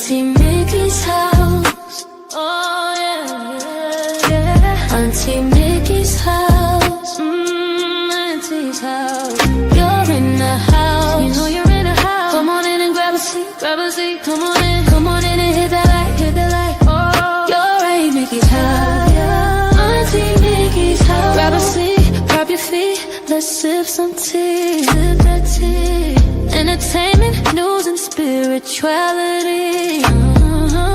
Auntie Mickey's house. Oh yeah, yeah. Auntie Mickey's house. Auntie's house. You're in the house. You know you're in the house. Come on in and grab a seat, grab a seat. Come on in and hit that light, hit that light. Oh, you're Aunt Mickey's house. Auntie Mickey's house. Grab a seat, prop your feet. Let's sip some tea, sip that tea. Entertainment, news, and spirituality.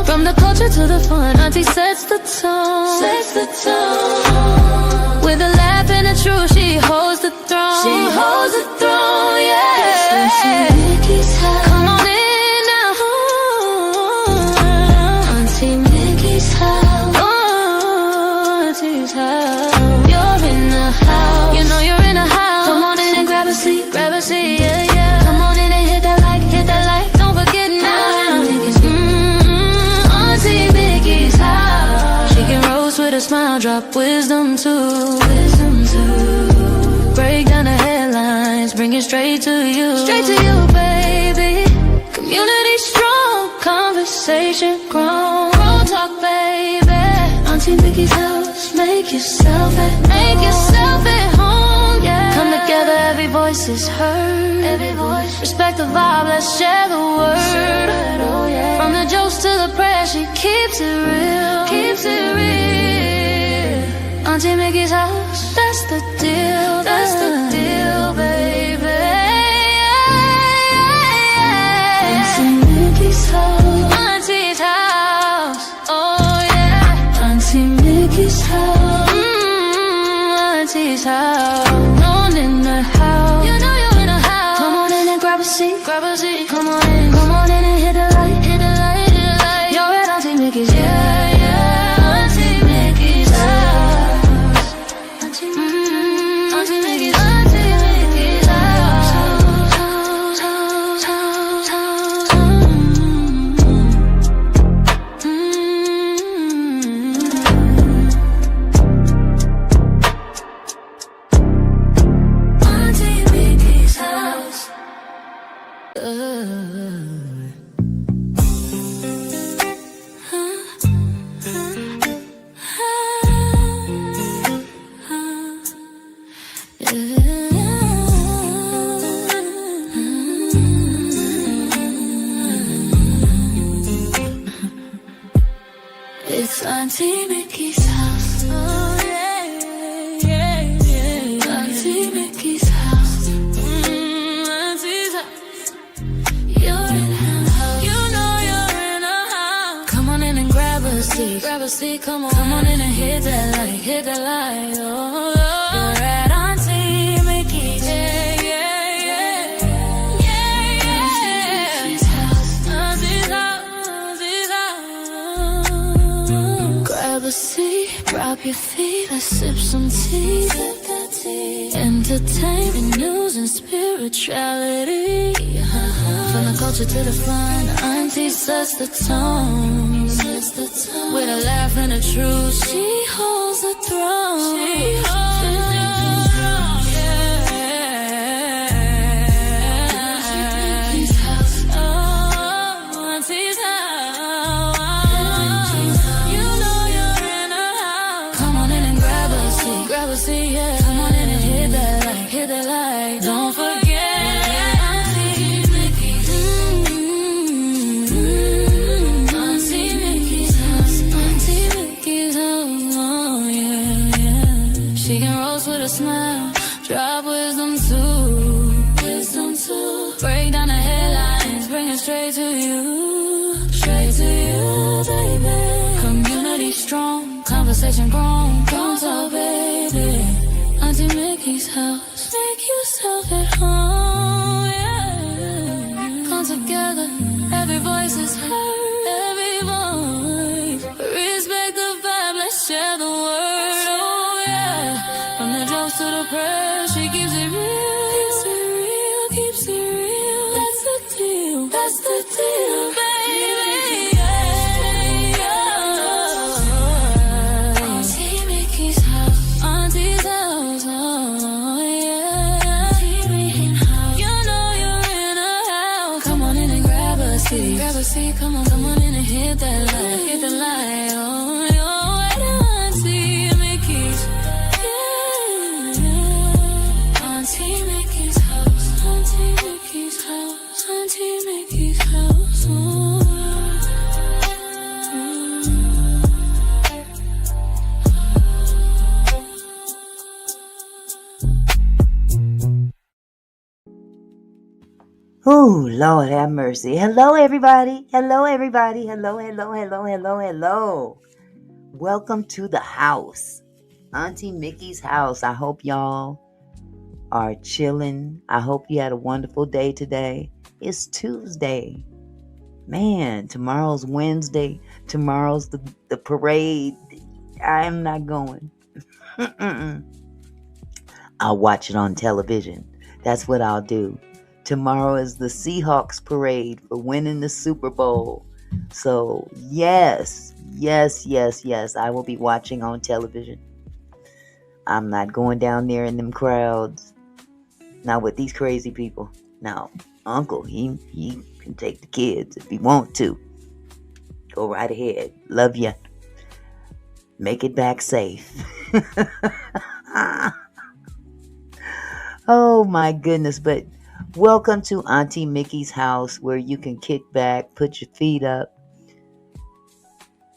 From the culture to the fun, Auntie sets the tone. Sets the tone. With a laugh and a truth, she holds the throne. She holds the throne, yeah. Auntie Mickey's house. Come on in now. Auntie Mickey's house. Oh, Auntie's house. You're in the house. You know you're in the house. Come on in and grab a seat, yeah, yeah. Come on in and hit that light. Don't forget now. Auntie Mickey's house. She can roast with a smile, drop wisdom too. Break down the headlines, bring it straight to you. Straight to you, baby. Community strong, conversation grown. Roll talk, baby. Auntie Mickey's house. Make yourself at home, yeah. Come together, every voice is heard. Every voice. Respect the vibe, let's share the word. Oh, yeah. From the jokes to the prayers, she keeps it real. Keeps it real. Auntie Mickey's house, that's the deal. That's the deal, baby. Auntie Mickey's house. Auntie's house. Oh yeah. Auntie Mickey's house. Auntie's house. Known in the house. You know you're in the house. Come on in and grab a seat, grab a seat. Come on in and hit the light, hit the light, hit the light. You're at Auntie Mickey's, yeah, yeah. Auntie Mickey's house. Auntie Mickey's, Auntie Mickey's house. Auntie Mickey's house. It's Auntie Mickey's house. Oh yeah, yeah, yeah. Auntie Mickey's house. Auntie's house. You're in her house. You know you're in her house. Come on in and grab a seat. Grab a seat, come on in and hit that light, hit that light. Oh, you're at Auntie Mickey's. Yeah, yeah, yeah. Yeah, yeah. Auntie's house. Auntie's house. Auntie's house. Grab a seat, drop your feet, let's sip some tea. Sip that tea. Entertainment, news, and spirituality. From the culture to the fun, Auntie sets the tone. With a laugh and a truth, she holds the throne. She holds the throne, yeah. Auntie's house. Oh, Auntie's house. You know you're in her house. Come on in and grab a seat, yeah. Come on in and hit that light. Don't forget. Auntie Mickey's. Auntie Mickey's house. Auntie Mickey's house. Oh yeah, yeah. She can roast with a smile, drop wisdom too. Break down the headlines, bring it straight to you. Straight to you, baby. Community strong, conversation grown. Don't talk, baby. Auntie Mickey's house. Make yourself at home, yeah. Come together, every voice is heard. Every voice. Respect the vibe, let's share the word. Oh yeah. From the jokes to the prayers, she keeps it real. Keeps it real. That's the deal. That's the deal, baby. Yeah, yeah. Auntie Mickey's house. Auntie's house. Oh yeah. Auntie Mickey's house. You know you're in a house. Come on in and grab a seat. Grab a seat. Come on in. Auntie Mickey's house. Oh, Lord have mercy. Hello, everybody. Hello, everybody. Hello, hello, hello, hello, hello. Welcome to the house, Auntie Mickey's house. I hope y'all are chilling. I hope you had a wonderful day today. It's Tuesday. Man, tomorrow's Wednesday. Tomorrow's the parade. I am not going. I'll watch it on television. That's what I'll do. Tomorrow is the Seahawks parade for winning the Super Bowl. So, yes, I will be watching on television. I'm not going down there in them crowds. Not with these crazy people. Now, Uncle, he can take the kids if he want to. Go right ahead. Love ya. Make it back safe. Oh my goodness, but welcome to Auntie Mickey's house where you can kick back, put your feet up,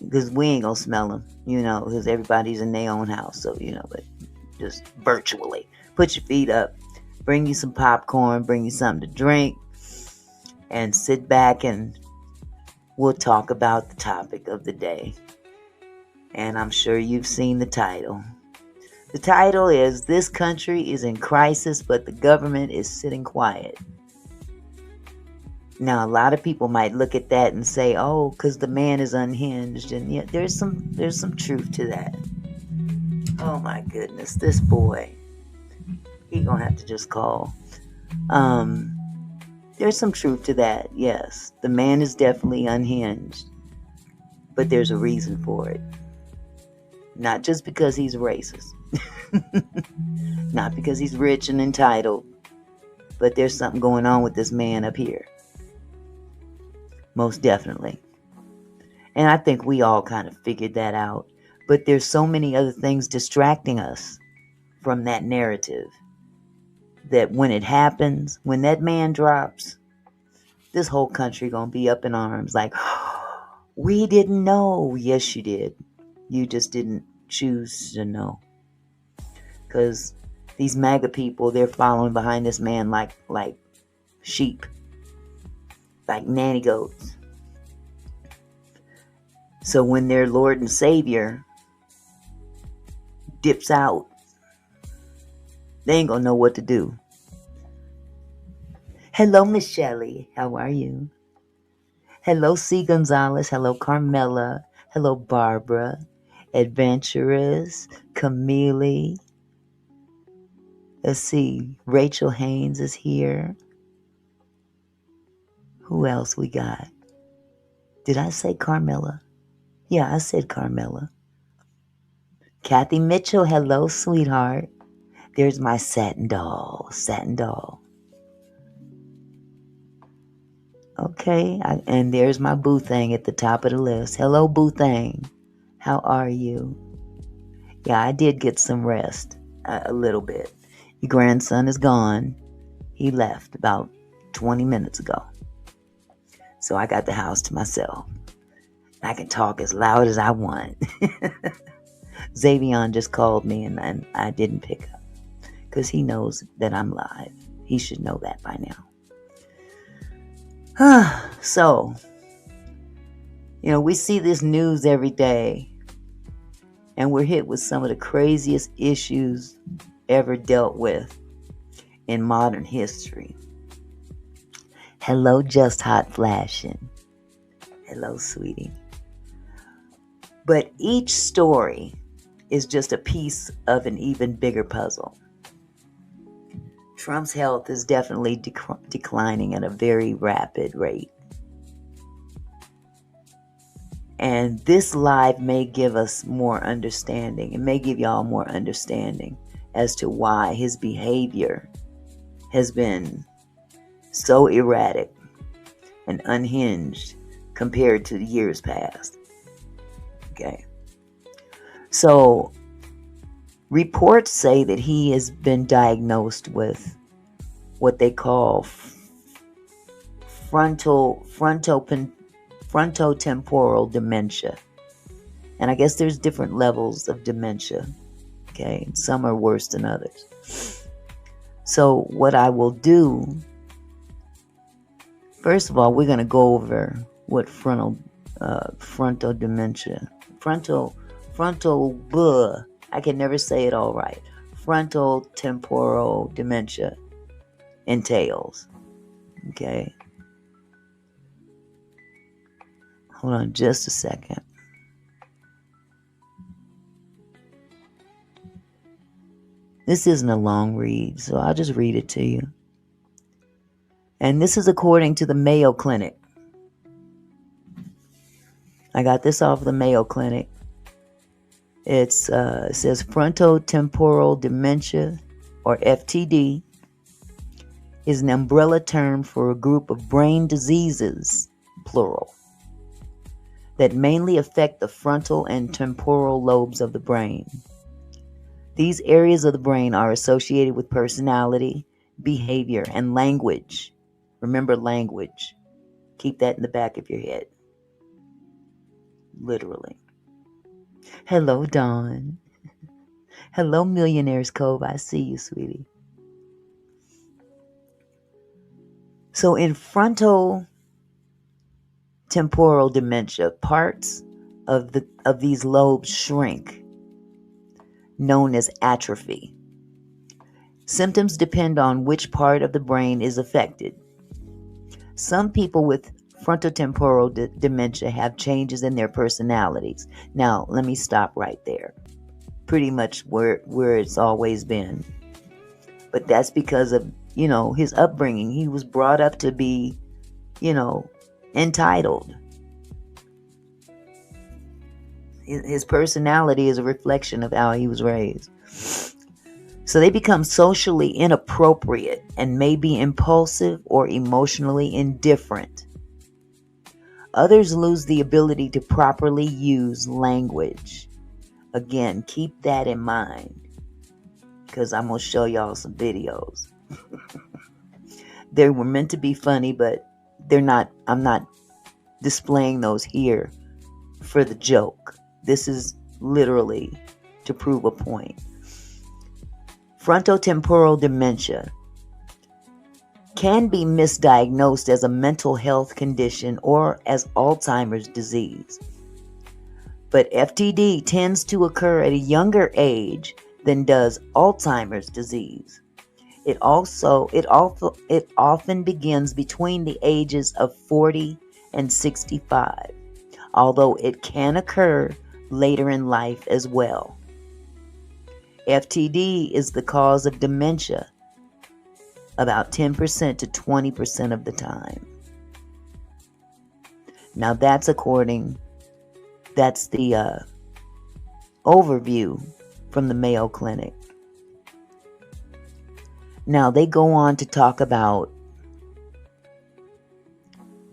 because we ain't gonna smell them, because everybody's in their own house, so, but just virtually. Put your feet up, bring you some popcorn, bring you something to drink, and sit back and we'll talk about the topic of the day. And I'm sure you've seen the title. The title is, This Country is in Crisis, but the Government is Sitting Quiet. Now, a lot of people might look at that and say, oh, because the man is unhinged. And yeah, there's some truth to that. Oh, my goodness. This boy, he gonna have to just call. There's some truth to that, yes. The man is definitely unhinged. But there's a reason for it. Not just because he's racist. Not because he's rich and entitled, but there's something going on with this man up here. Most definitely. And I think we all kind of figured that out. But there's so many other things distracting us from that narrative that when it happens, when that man drops, this whole country gonna be up in arms like, oh, we didn't know. Yes, you did. You just didn't choose to know. Because these MAGA people, they're following behind this man like sheep, like nanny goats. So when their Lord and Savior dips out, they ain't gonna know what to do. Hello, Miss Shelley. How are you? Hello, C. Gonzalez. Hello, Carmela. Hello, Barbara. Adventurous. Camille. Let's see. Rachel Haynes is here. Who else we got? Did I say Carmela? Yeah, I said Carmela. Kathy Mitchell. Hello, sweetheart. There's my satin doll. Okay, and there's my Boo Thing at the top of the list. Hello, Boo Thing. How are you? Yeah, I did get some rest. A little bit. Your grandson is gone. He left about 20 minutes ago. So I got the house to myself. I can talk as loud as I want. Xavion just called me and I didn't pick up. Because he knows that I'm live. He should know that by now. So, we see this news every day. And we're hit with some of the craziest issues ever dealt with in modern history. Hello, Just Hot Flashing. Hello, sweetie. But each story is just a piece of an even bigger puzzle. Trump's health is definitely declining at a very rapid rate. And this live may give us more understanding. It may give y'all more understanding as to why his behavior has been so erratic and unhinged compared to the years past. Okay. So, reports say that he has been diagnosed with what they call frontotemporal dementia. And I guess there's different levels of dementia. Okay, and some are worse than others. So what I will do, first of all, we're going to go over what frontal dementia, I can never say it all right. Frontal temporal dementia entails. Okay. Hold on just a second. This isn't a long read, so I'll just read it to you. And this is according to the Mayo Clinic. I got this off the Mayo Clinic. It says frontotemporal dementia, or FTD, is an umbrella term for a group of brain diseases, plural, that mainly affect the frontal and temporal lobes of the brain. These areas of the brain are associated with personality, behavior, and language. Remember language. Keep that in the back of your head. Literally. Hello, Dawn. Hello, Millionaire's Cove. I see you, sweetie. So in frontotemporal dementia, parts of these lobes shrink, known as atrophy. Symptoms depend on which part of the brain is affected. Some people with frontotemporal dementia have changes in their personalities. Now, let me stop right there. Pretty much where it's always been. But that's because of, his upbringing. He was brought up to be, entitled. His personality is a reflection of how he was raised. So they become socially inappropriate and may be impulsive or emotionally indifferent. Others lose the ability to properly use language. Again, keep that in mind, because I'm going to show y'all some videos. They were meant to be funny, but I'm not displaying those here for the joke. This is literally to prove a point. Frontotemporal dementia can be misdiagnosed as a mental health condition or as Alzheimer's disease. But FTD tends to occur at a younger age than does Alzheimer's disease. It often begins between the ages of 40 and 65, although it can occur later in life as well. FTD is the cause of dementia about 10% to 20% of the time. Now that's the overview from the Mayo Clinic. Now they go on to talk about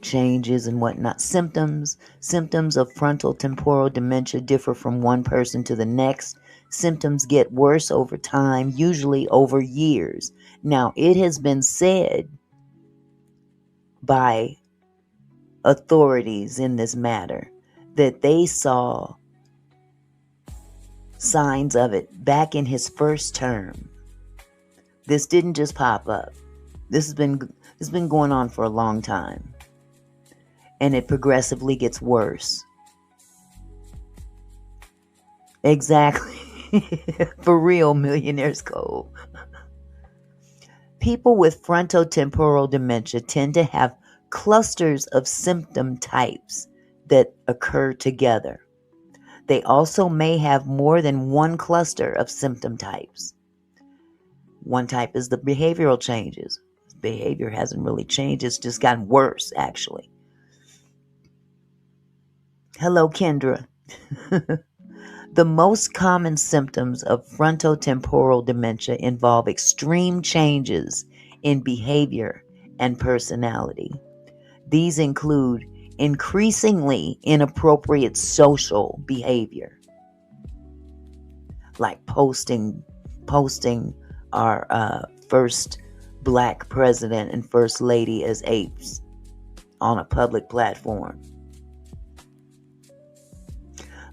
changes and whatnot. Symptoms of frontotemporal dementia differ from one person to the next. Symptoms get worse over time, usually over years. Now, it has been said by authorities in this matter that they saw signs of it back in his first term. This didn't just pop up. This has been going on for a long time. And it progressively gets worse. Exactly. For real, Millionaire's Cove. People with frontotemporal dementia tend to have clusters of symptom types that occur together. They also may have more than one cluster of symptom types. One type is the behavioral changes. Behavior hasn't really changed. It's just gotten worse, actually. Hello, Kendra. The most common symptoms of frontotemporal dementia involve extreme changes in behavior and personality. These include increasingly inappropriate social behavior, like posting our first black president and first lady as apes. on a public platform.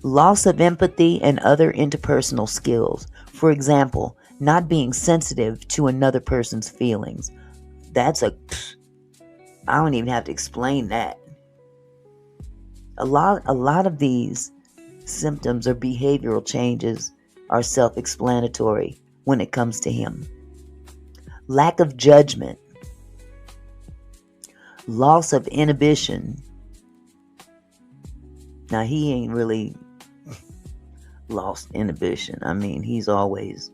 Loss of empathy and other interpersonal skills. For example, not being sensitive to another person's feelings. I don't even have to explain that. A lot of these symptoms or behavioral changes are self-explanatory when it comes to him. Lack of judgment. Loss of inhibition. Now, he ain't really lost inhibition. I mean, he's always...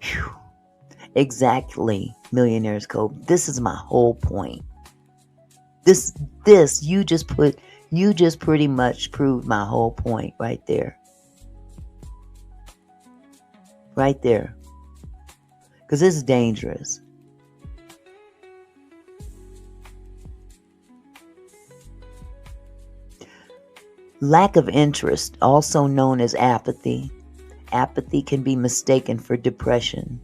Whew. Exactly, Millionaire's Code. This is my whole point. You just pretty much proved my whole point right there. Right there. Because this is dangerous. Lack of interest, also known as apathy. Apathy can be mistaken for depression.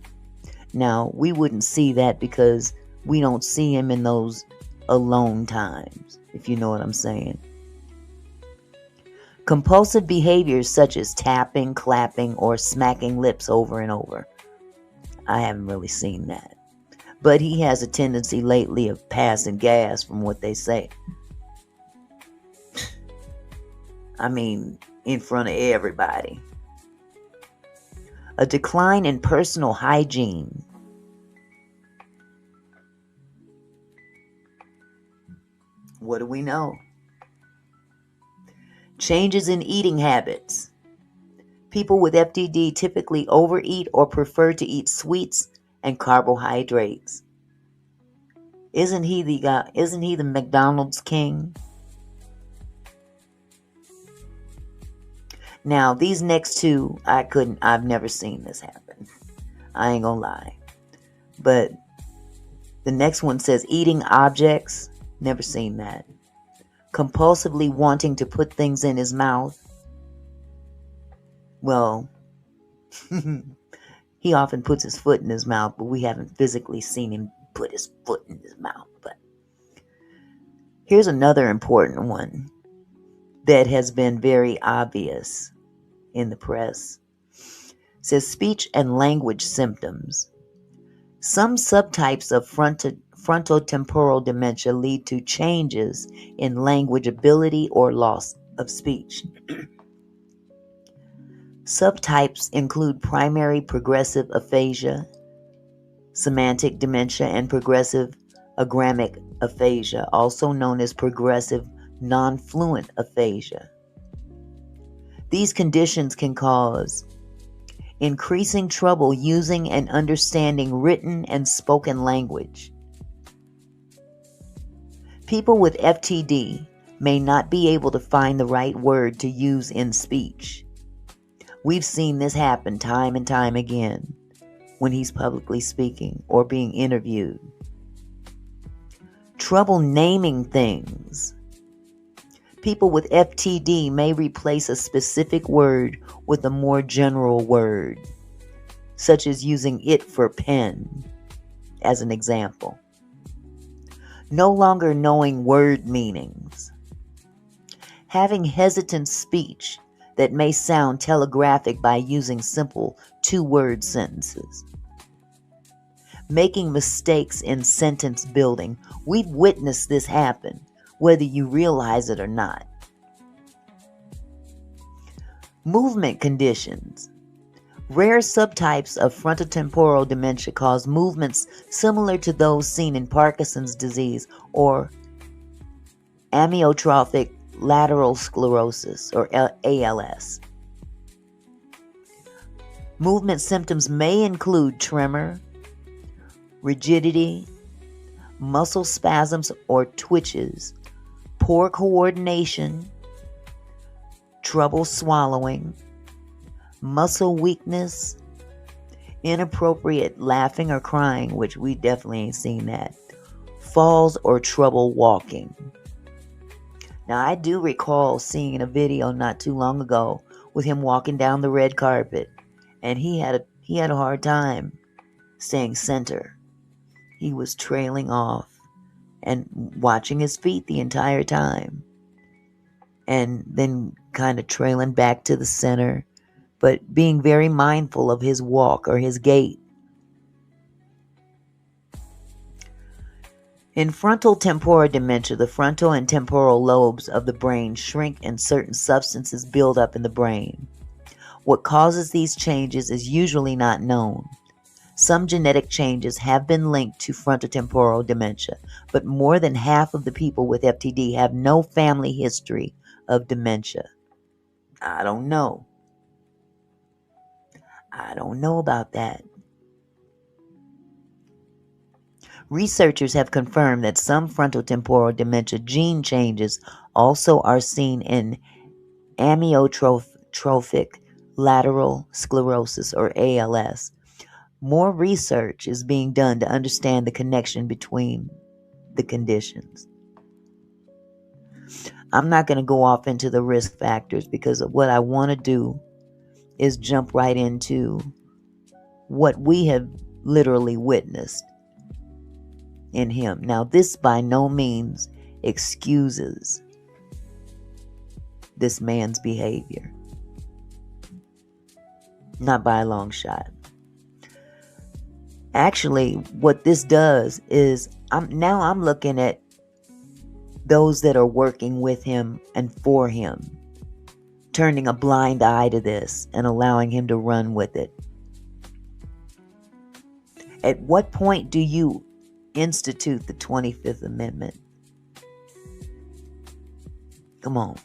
Now, we wouldn't see that because we don't see him in those alone times, if you know what I'm saying. Compulsive behaviors such as tapping, clapping, or smacking lips over and over. I haven't really seen that. But he has a tendency lately of passing gas from what they say. I mean, in front of everybody. A decline in personal hygiene. What do we know? Changes in eating habits. People with FTD typically overeat or prefer to eat sweets and carbohydrates. Isn't he the McDonald's king? Now, these next two, I've never seen this happen. I ain't gonna lie. But the next one says eating objects. Never seen that. Compulsively wanting to put things in his mouth. Well, he often puts his foot in his mouth, but we haven't physically seen him put his foot in his mouth. But here's another important one that has been very obvious in the press. It says speech and language symptoms. Some subtypes of frontotemporal dementia lead to changes in language ability or loss of speech. Subtypes include primary progressive aphasia, semantic dementia, and progressive agrammic aphasia, also known as progressive non-fluent aphasia. These conditions can cause increasing trouble using and understanding written and spoken language. People with FTD may not be able to find the right word to use in speech. We've seen this happen time and time again when he's publicly speaking or being interviewed. Trouble naming things. People with FTD may replace a specific word with a more general word, such as using it for pen, as an example. No longer knowing word meanings. Having hesitant speech that may sound telegraphic by using simple two-word sentences. Making mistakes in sentence building. We've witnessed this happen, whether you realize it or not. Movement conditions. Rare subtypes of frontotemporal dementia cause movements similar to those seen in Parkinson's disease or amyotrophic lateral sclerosis or ALS. Movement symptoms may include tremor, rigidity, muscle spasms or twitches, poor coordination, trouble swallowing, muscle weakness, inappropriate laughing or crying, which we definitely ain't seen that, falls or trouble walking. Now, I do recall seeing a video not too long ago with him walking down the red carpet, and he had a hard time staying center. He was trailing off and watching his feet the entire time. And then kind of trailing back to the center, but being very mindful of his walk or his gait. In frontotemporal dementia, the frontal and temporal lobes of the brain shrink and certain substances build up in the brain. What causes these changes is usually not known. Some genetic changes have been linked to frontotemporal dementia, but more than half of the people with FTD have no family history of dementia. I don't know. I don't know about that. Researchers have confirmed that some frontotemporal dementia gene changes also are seen in amyotrophic lateral sclerosis, or ALS. More research is being done to understand the connection between the conditions. I'm not going to go off into the risk factors because what I want to do is jump right into what we have literally witnessed in him. Now, this by no means excuses this man's behavior. Not by a long shot. Actually, what this does is I'm looking at those that are working with him and for him, turning a blind eye to this and allowing him to run with it. At what point do you institute the 25th Amendment? Come on.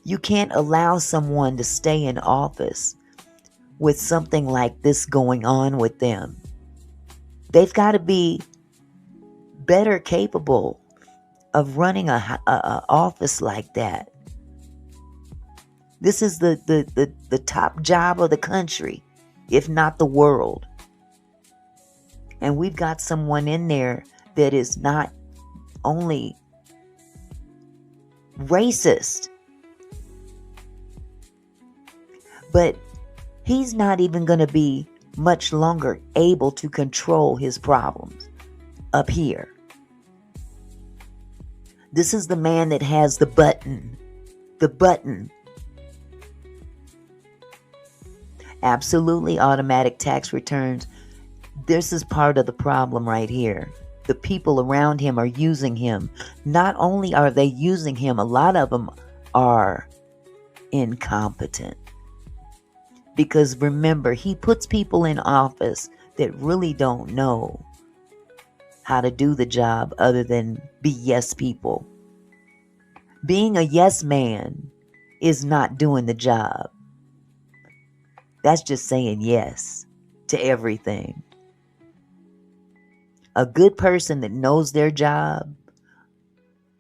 You can't allow someone to stay in office with something like this going on with them. They've got to be better capable of running a office like that. This is the top job of the country, if not the world. And we've got someone in there that is not only racist, but he's not even going to be much longer able to control his problems up here. This is the man that has the button. The button. Absolutely automatic tax returns. This is part of the problem right here. The people around him are using him. Not only are they using him, a lot of them are incompetent. Because remember, he puts people in office that really don't know how to do the job other than be yes people. Being a yes man is not doing the job. That's just saying yes to everything. A good person that knows their job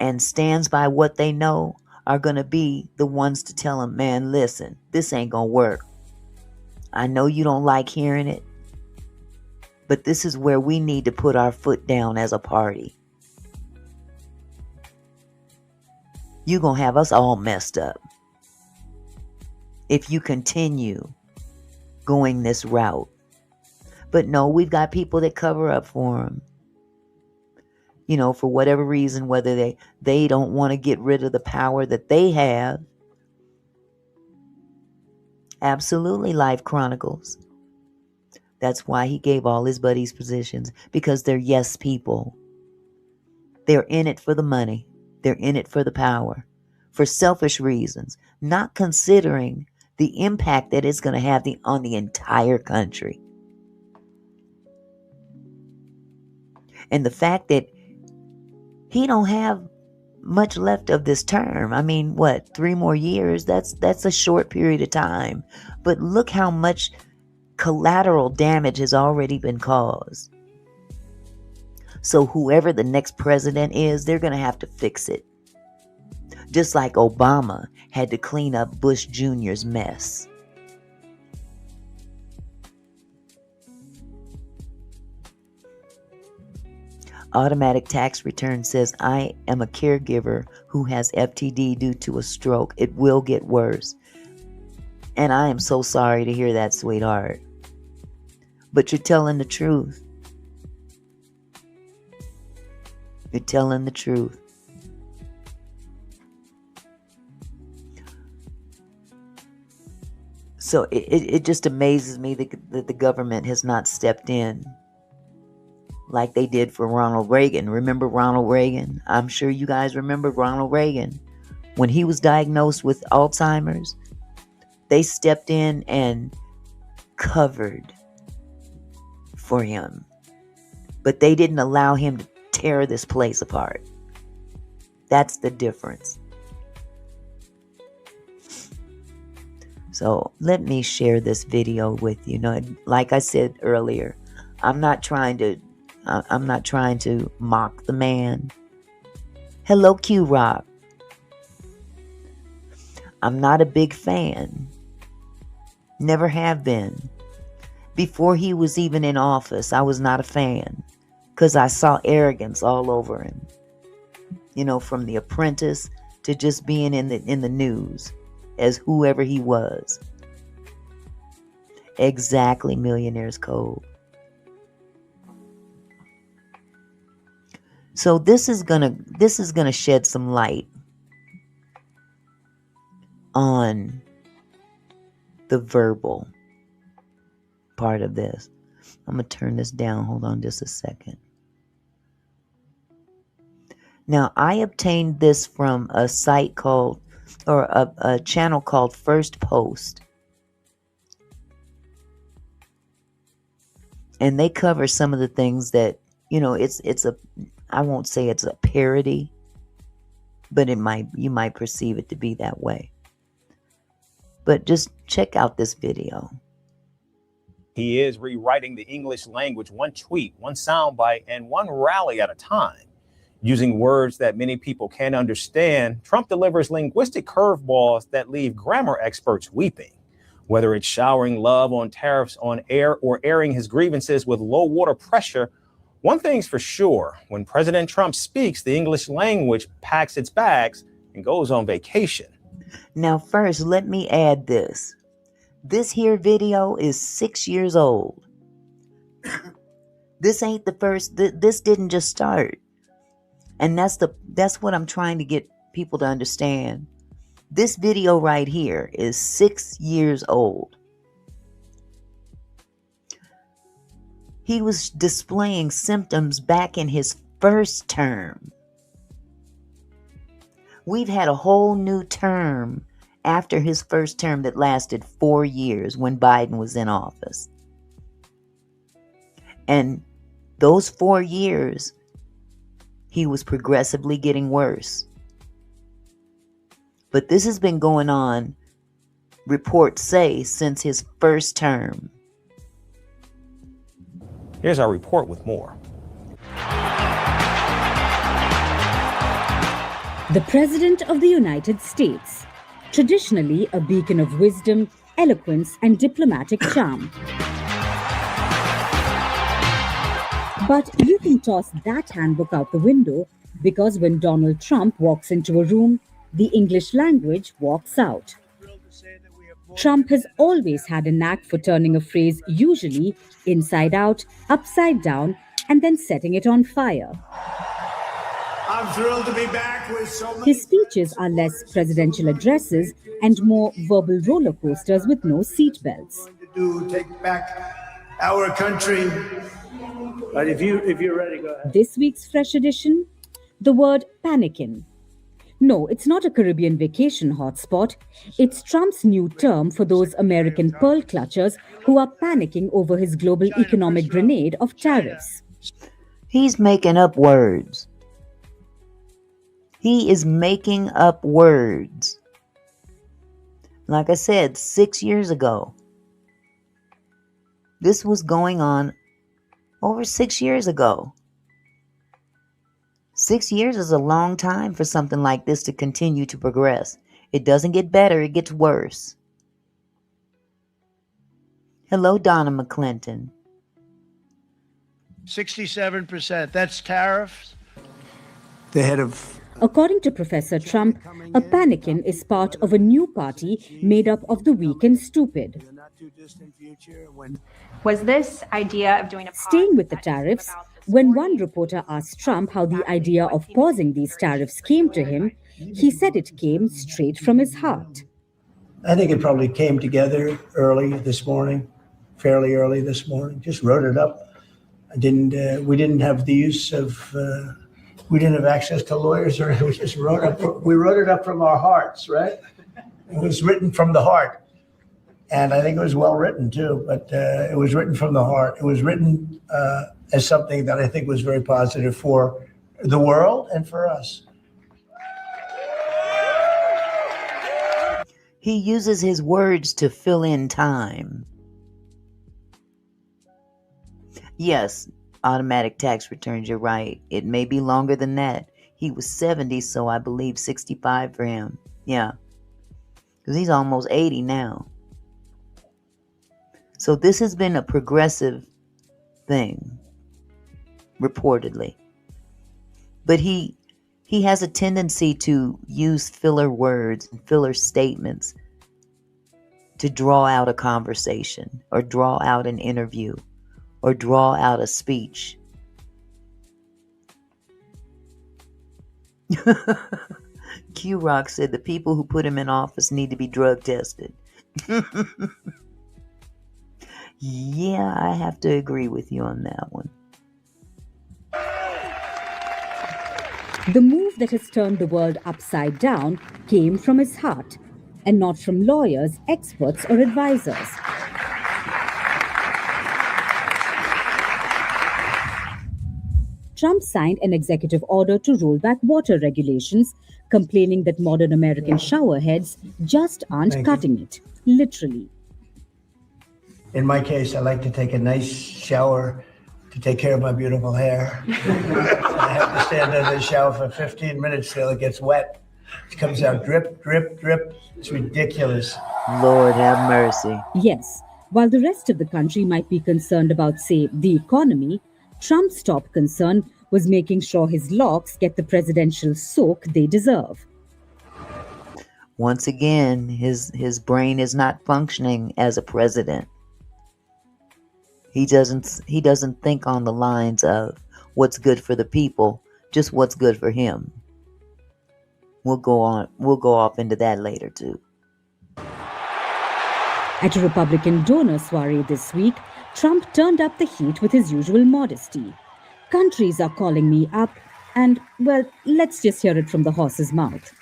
and stands by what they know are going to be the ones to tell them, man, listen, this ain't going to work. I know you don't like hearing it, but this is where we need to put our foot down as a party. You're going to have us all messed up if you continue going this route. But no, we've got people that cover up for him. You know, for whatever reason, whether they don't want to get rid of the power that they have. Absolutely, Life Chronicles. That's why he gave all his buddies positions, because they're yes people. They're in it for the money. They're in it for the power, for selfish reasons, not considering the impact that it's going to have on the entire country. And the fact that he don't have much left of this term. I mean, what, 3 more years? That's a short period of time. But look how much collateral damage has already been caused. So whoever the next president is, they're going to have to fix it. Just like Obama had to clean up Bush Jr.'s mess. Automatic tax return says, I am a caregiver who has FTD due to a stroke. It will get worse. And I am so sorry to hear that, sweetheart. But you're telling the truth. You're telling the truth. So it just amazes me that the government has not stepped in like they did for Ronald Reagan. Remember Ronald Reagan? I'm sure you guys remember Ronald Reagan. When he was diagnosed with Alzheimer's, they stepped in and covered for him. But they didn't allow him to tear this place apart. That's the difference. So let me share this video with you. Like I said earlier, I'm not trying to mock the man. Hello, Q-Rock. I'm not a big fan. Never have been. Before he was even in office, I was not a fan because I saw arrogance all over him. From The Apprentice to just being in the news as whoever he was. Exactly, Millionaire's Code. So this is gonna shed some light on the verbal part of this. I'm gonna turn this down. Hold on just a second. Now, I obtained this from a site called, or a channel called First Post. And they cover some of the things that, I won't say it's a parody, but you might perceive it to be that way. But just check out this video. He is rewriting the English language, one tweet, one soundbite, and one rally at a time. Using words that many people can't understand, Trump delivers linguistic curveballs that leave grammar experts weeping. Whether it's showering love on tariffs on air or airing his grievances with low water pressure, one thing's for sure, when President Trump speaks, the English language packs its bags and goes on vacation. Now, first, let me add this. This here video is 6 years old. This ain't the first, this didn't just start. And that's what I'm trying to get people to understand. This video right here is 6 years old. He was displaying symptoms back in his first term. We've had a whole new term after his first term that lasted 4 years when Biden was in office. And those 4 years, he was progressively getting worse. But this has been going on, reports say, since his first term. Here's our report with more. The President of the United States, traditionally a beacon of wisdom, eloquence, and diplomatic charm. But you can toss that handbook out the window because when Donald Trump walks into a room, the English language walks out. Trump has always had a knack for turning a phrase usually inside out, upside down, and then setting it on fire. I'm thrilled to be back with so many. His speeches are less presidential addresses and more verbal roller coasters with no seatbelts. Take back our country. But if you're ready, go ahead. This week's Fresh Edition, the word panicking. No, it's not a Caribbean vacation hotspot. It's Trump's new term for those American pearl clutchers who are panicking over his global economic grenade of tariffs. He's making up words. He is making up words. Like I said, 6 years ago. This was going on over 6 years ago. 6 years is a long time for something like this to continue to progress. It doesn't get better, it gets worse. Hello, Donna McClinton. 67%. That's tariffs. The head of... According to Professor Trump, a panicking is part of a new party made up of the weak and stupid. Was this idea of doing a Staying with the tariffs, When one reporter asked Trump how the idea of pausing these tariffs came to him, he said it came straight from his heart. I think it probably came together early this morning, fairly early this morning. Just wrote it up. We didn't have the use of, we didn't have access to lawyers, or we just we wrote it up from our hearts, right? It was written from the heart. And I think it was well written too, but it was written from the heart. It was written as something that I think was very positive for the world and for us. He uses his words to fill in time. Yes, automatic tax returns, you're right. It may be longer than that. He was 70, so I believe 65 for him. Yeah. Because he's almost 80 now. So this has been a progressive thing, reportedly. But he has a tendency to use filler words and filler statements to draw out a conversation or draw out an interview or draw out a speech. Q-Rock said the people who put him in office need to be drug tested. Yeah, I have to agree with you on that one. The move that has turned the world upside down came from his heart and not from lawyers, experts, or advisors. Trump signed an executive order to roll back water regulations, complaining that modern American showerheads just aren't cutting it, literally. In my case, I like to take a nice shower to take care of my beautiful hair. I have to stand under the shower for 15 minutes till it gets wet. It comes out drip, drip, drip. It's ridiculous. Lord have mercy. Yes, while the rest of the country might be concerned about, say, the economy, Trump's top concern was making sure his locks get the presidential soak they deserve. Once again, his brain is not functioning as a president. He doesn't think on the lines of what's good for the people, just what's good for him. We'll go off into that later too. At a Republican donor soiree this week, Trump turned up the heat with his usual modesty. Countries are calling me up, and, well, let's just hear it from the horse's mouth.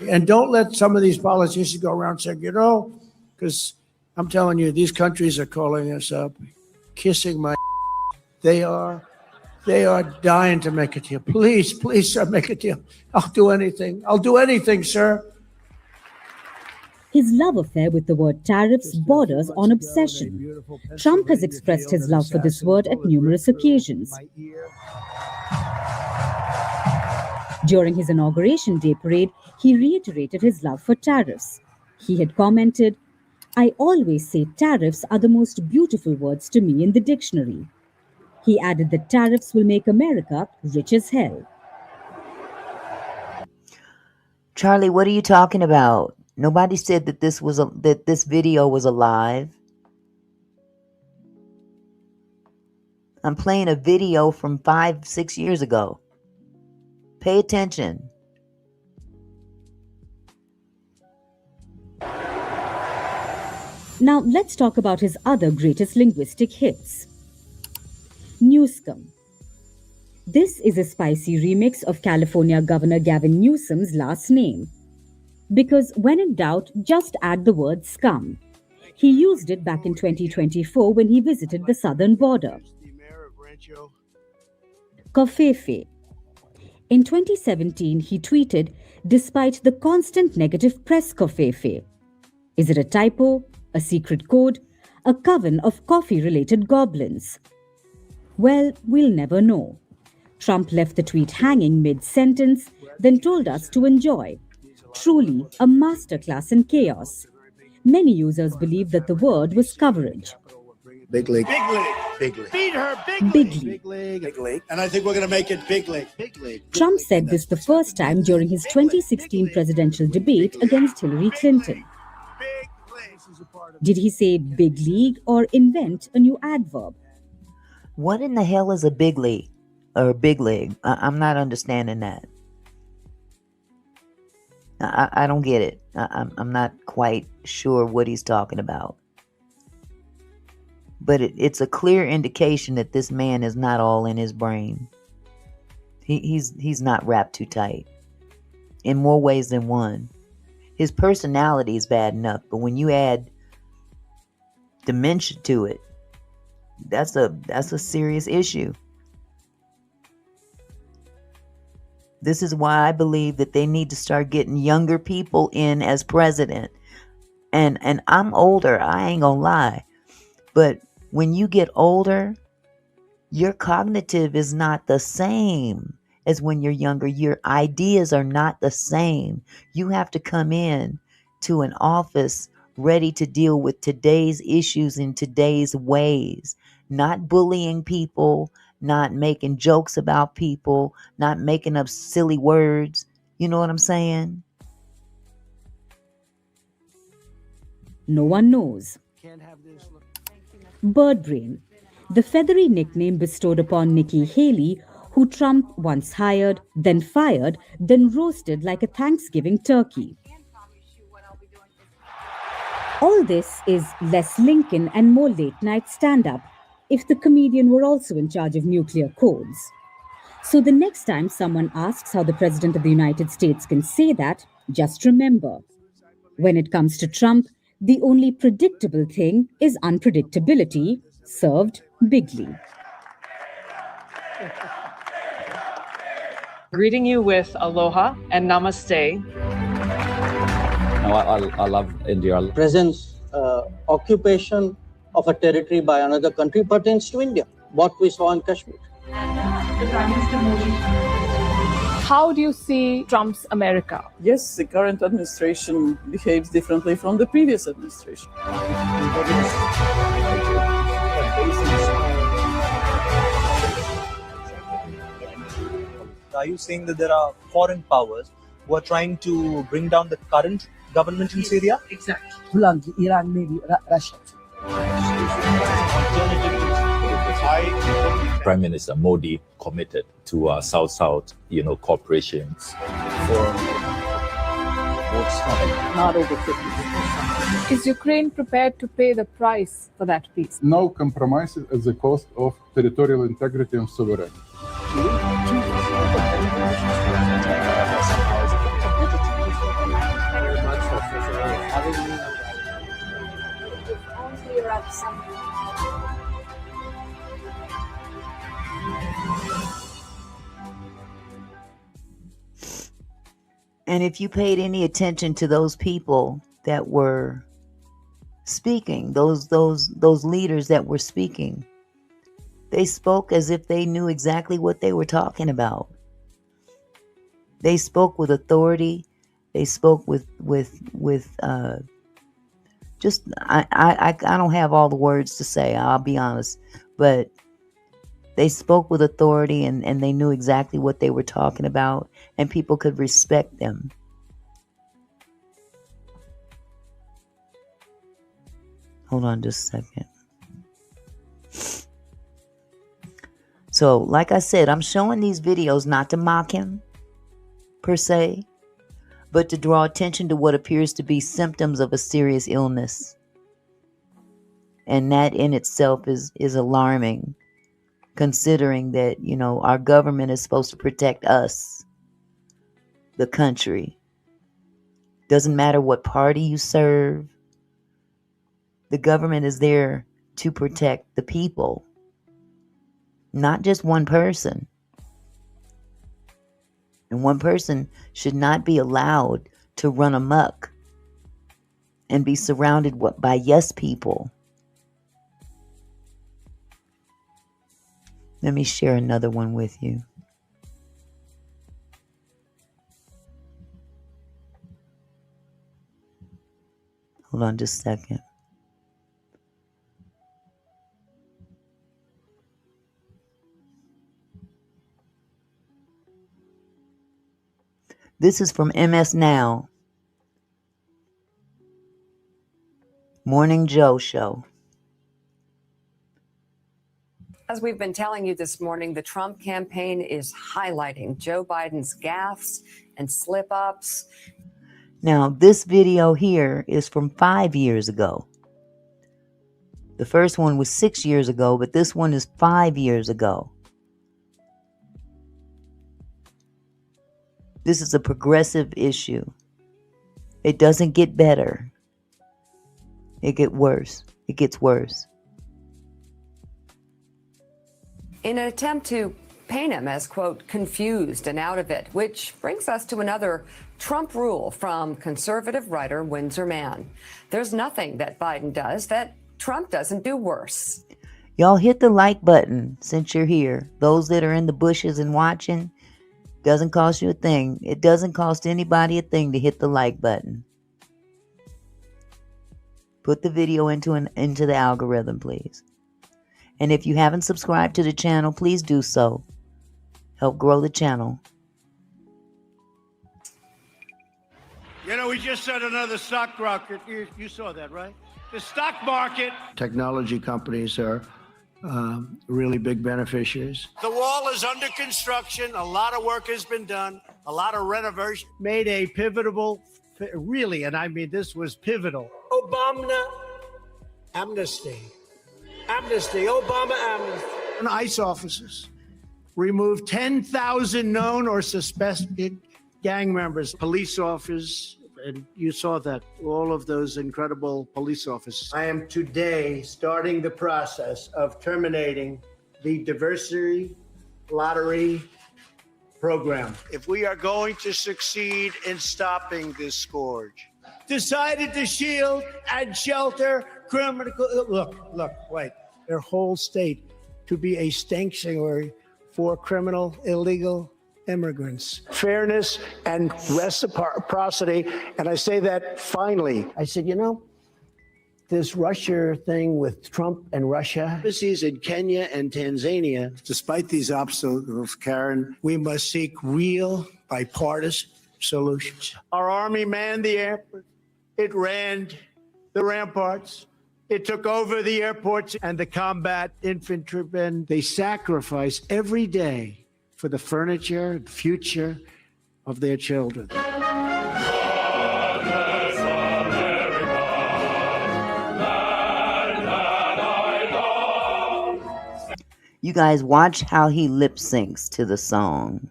And don't let some of these politicians go around saying, because I'm telling you, these countries are calling us up, kissing my. They are dying to make a deal. Please, please, sir, make a deal. I'll do anything. I'll do anything, sir. His love affair with the word tariffs borders on obsession. Trump has expressed his love for this word at numerous occasions. During his Inauguration Day parade, he reiterated his love for tariffs. He had commented, "I always say tariffs are the most beautiful words to me in the dictionary." He added that tariffs will make America rich as hell. Charlie, what are you talking about? Nobody said that this video was alive. I'm playing a video from 5-6 years ago. Pay attention. Now let's talk about his other greatest linguistic hits. Newscom. This is a spicy remix of California Governor Gavin Newsom's last name. Because when in doubt, just add the word scum. He used it back in 2024 when he visited the southern border. Covfefe. In 2017, he tweeted, "Despite the constant negative press, covfefe. Is it a typo, a secret code, a coven of coffee-related goblins?" Well, we'll never know. Trump left the tweet hanging mid-sentence, then told us to enjoy. Truly a masterclass in chaos. Many users believe that the word was coverage. Big league. Big league. Big league. Beat her, big Big league. league. Big league. Big league. And I think we're going to make it big league. Big league. Trump said this the first time during his 2016 presidential debate against Hillary Clinton. Big league. Did he say big league or invent a new adverb? What in the hell is a big league or a big leg? I'm not understanding that. I don't get it. I'm not quite sure what he's talking about. But it's a clear indication that this man is not all in his brain. He's not wrapped too tight in more ways than one. His personality is bad enough, but when you add dementia to it, that's a serious issue. This is why I believe that they need to start getting younger people in as president. And I'm older, I ain't gonna lie. But when you get older, your cognitive is not the same as when you're younger. Your ideas are not the same. You have to come in to an office ready to deal with today's issues in today's ways, not bullying people, not making jokes about people, not making up silly words. You know what I'm saying? No one knows. Bird brain, the feathery nickname bestowed upon Nikki Haley, who Trump once hired, then fired, then roasted like a Thanksgiving turkey. All this is less Lincoln and more late-night stand-up if the comedian were also in charge of nuclear codes. So the next time someone asks how the President of the United States can say that, just remember, when it comes to Trump, the only predictable thing is unpredictability, served bigly. Greeting you with aloha and namaste. I love India. Presence, occupation of a territory by another country pertains to India, what we saw in Kashmir. The Prime Minister Modi. How do you see Trump's America? Yes, the current administration behaves differently from the previous administration. Are you saying that there are foreign powers who are trying to bring down the current government in Syria? Exactly. Iran, maybe Russia. Prime Minister Modi committed to South-South, cooperations. For both sides, not over 50. Is Ukraine prepared to pay the price for that peace? No compromises at the cost of territorial integrity and sovereignty. And if you paid any attention to those people that were speaking, those leaders that were speaking, they spoke as if they knew exactly what they were talking about. They spoke with authority. They spoke with just I don't have all the words to say, I'll be honest, but they spoke with authority and they knew exactly what they were talking about, and people could respect them. Hold on just a second. So, like I said, I'm showing these videos not to mock him, per se, but to draw attention to what appears to be symptoms of a serious illness. And that in itself is alarming, considering that, our government is supposed to protect us, the country. Doesn't matter what party you serve. The government is there to protect the people, not just one person. And one person should not be allowed to run amok and be surrounded by yes people. Let me share another one with you. Hold on just a second. This is from MS Now. Morning Joe Show. As we've been telling you this morning, the Trump campaign is highlighting Joe Biden's gaffes and slip-ups. Now, this video here is from 5 years ago. The first one was 6 years ago, but this one is 5 years ago. This is a progressive issue. It doesn't get better. It gets worse. It gets worse. In an attempt to paint him as, quote, confused and out of it, which brings us to another Trump rule from conservative writer Windsor Mann. There's nothing that Biden does that Trump doesn't do worse. Y'all hit the like button since you're here. Those that are in the bushes and watching, doesn't cost you a thing. It doesn't cost anybody a thing to hit the like button. Put the video into the algorithm, please. And if you haven't subscribed to the channel, please do so. Help grow the channel. You know, we just set another stock rocket. You saw that, right? The stock market. Technology companies are really big beneficiaries. The wall is under construction. A lot of work has been done. A lot of renovation. Made a pivotal, really, and I mean this was pivotal. Obama amnesty. Obama amnesty. And ICE officers removed 10,000 known or suspected gang members, police officers, and you saw that, all of those incredible police officers. I am today starting the process of terminating the diversity lottery program. If we are going to succeed in stopping this scourge, decided to shield and shelter criminal. Look, wait. Their whole state to be a sanctuary for criminal, illegal immigrants. Fairness and reciprocity. And I say that finally. I said, you know, this Russia thing with Trump and Russia, embassies in Kenya and Tanzania, despite these obstacles, Karen, we must seek real bipartisan solutions. Our army manned the airport. It ran the ramparts. It took over the airports and the combat infantrymen. They sacrifice every day for the furniture and future of their children. You guys watch how he lip syncs to the song.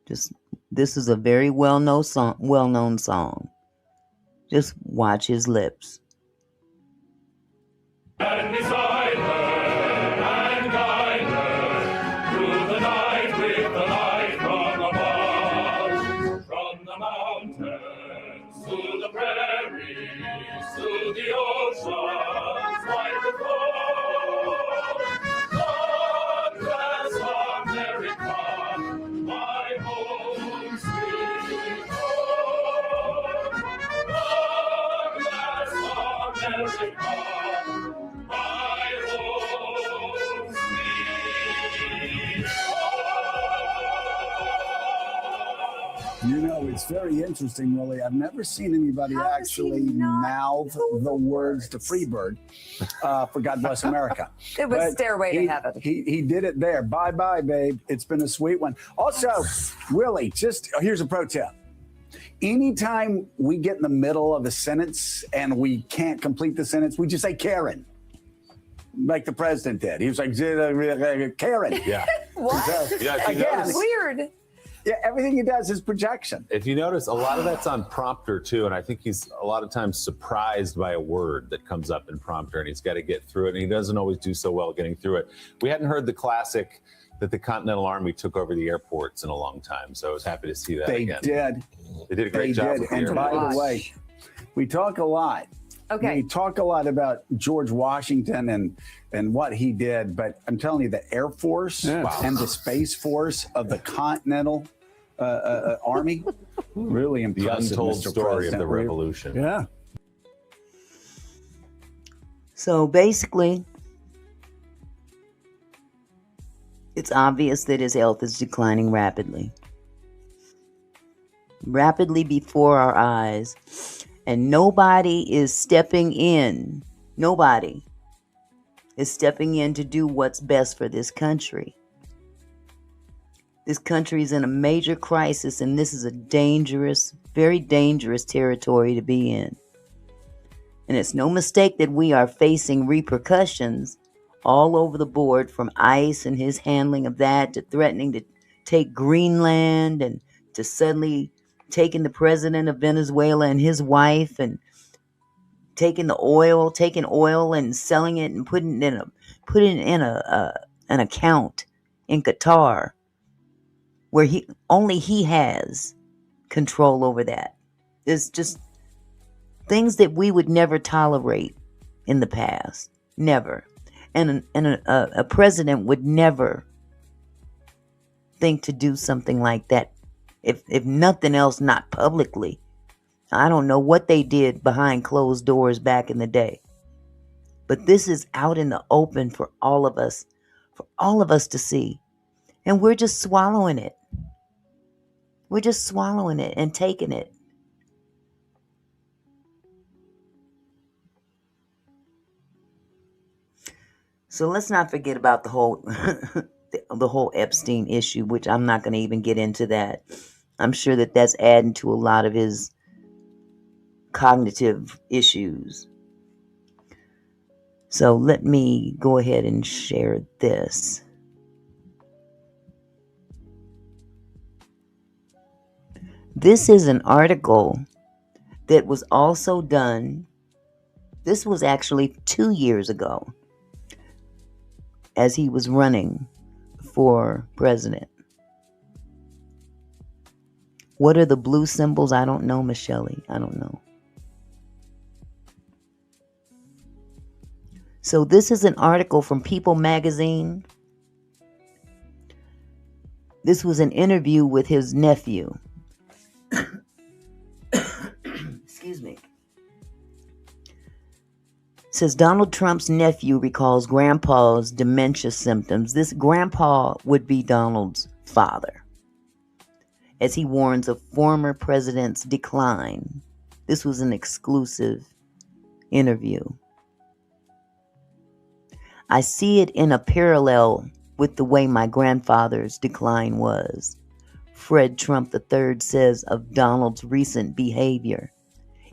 This is a very well-known song. Just watch his lips. And beside her, and guide her through the night with the light from above, from the mountains to the prairies, to the oceans, wide before. God bless America, my home sweet home. God bless America. You know, it's very interesting, really. I've never seen anybody actually mouth the words to Freebird for God Bless America. It was Stairway to Heaven. He did it there. Bye-bye, babe. It's been a sweet one. Also, Willie, here's a pro tip. Anytime we get in the middle of a sentence and we can't complete the sentence, we just say Karen. Like the president did. He was like, Karen. Yeah. What? Yeah, Again, weird. Yeah, everything he does is projection. If you notice, a lot of that's on prompter, too. And I think he's a lot of times surprised by a word that comes up in prompter, and he's got to get through it. And he doesn't always do so well getting through it. We hadn't heard the classic that the Continental Army took over the airports in a long time. So I was happy to see that again. They did a great job with the And by airports. the way, we talk a lot. Okay. We talk a lot about George Washington and what he did, but I'm telling you, the Air Force and the Space Force of the Continental Army, really The impressive. untold Mr. story of President. the revolution. Yeah. So basically, it's obvious that his health is declining rapidly. Rapidly before our eyes. And nobody is stepping in. Nobody. is stepping in to do what's best for this country. This country is in a major crisis, and this is a dangerous, very dangerous territory to be in. And it's no mistake that we are facing repercussions all over the board, from ICE and his handling of that, to threatening to take Greenland, and to suddenly taking the president of Venezuela and his wife, and taking oil and selling it and putting it in an account in Qatar, where only he has control over that. It's just things that we would never tolerate in the past. Never. And a president would never think to do something like that. If nothing else, not publicly. I don't know what they did behind closed doors back in the day. But this is out in the open for all of us to see. And we're just swallowing it. We're just swallowing it and taking it. So let's not forget about the whole the whole Epstein issue, which I'm not going to even get into that. I'm sure that that's adding to a lot of his cognitive issues. So let me go ahead and share this. This is an article that was also done. This was actually 2 years ago, as he was running for president. What are the blue symbols? I don't know, Michelle. I don't know. So this is an article from People magazine. This was an interview with his nephew. Excuse me. It says Donald Trump's nephew recalls grandpa's dementia symptoms. This grandpa would be Donald's father, as he warns of former president's decline. This was an exclusive interview. I see it in a parallel with the way my grandfather's decline was. Fred Trump III says of Donald's recent behavior.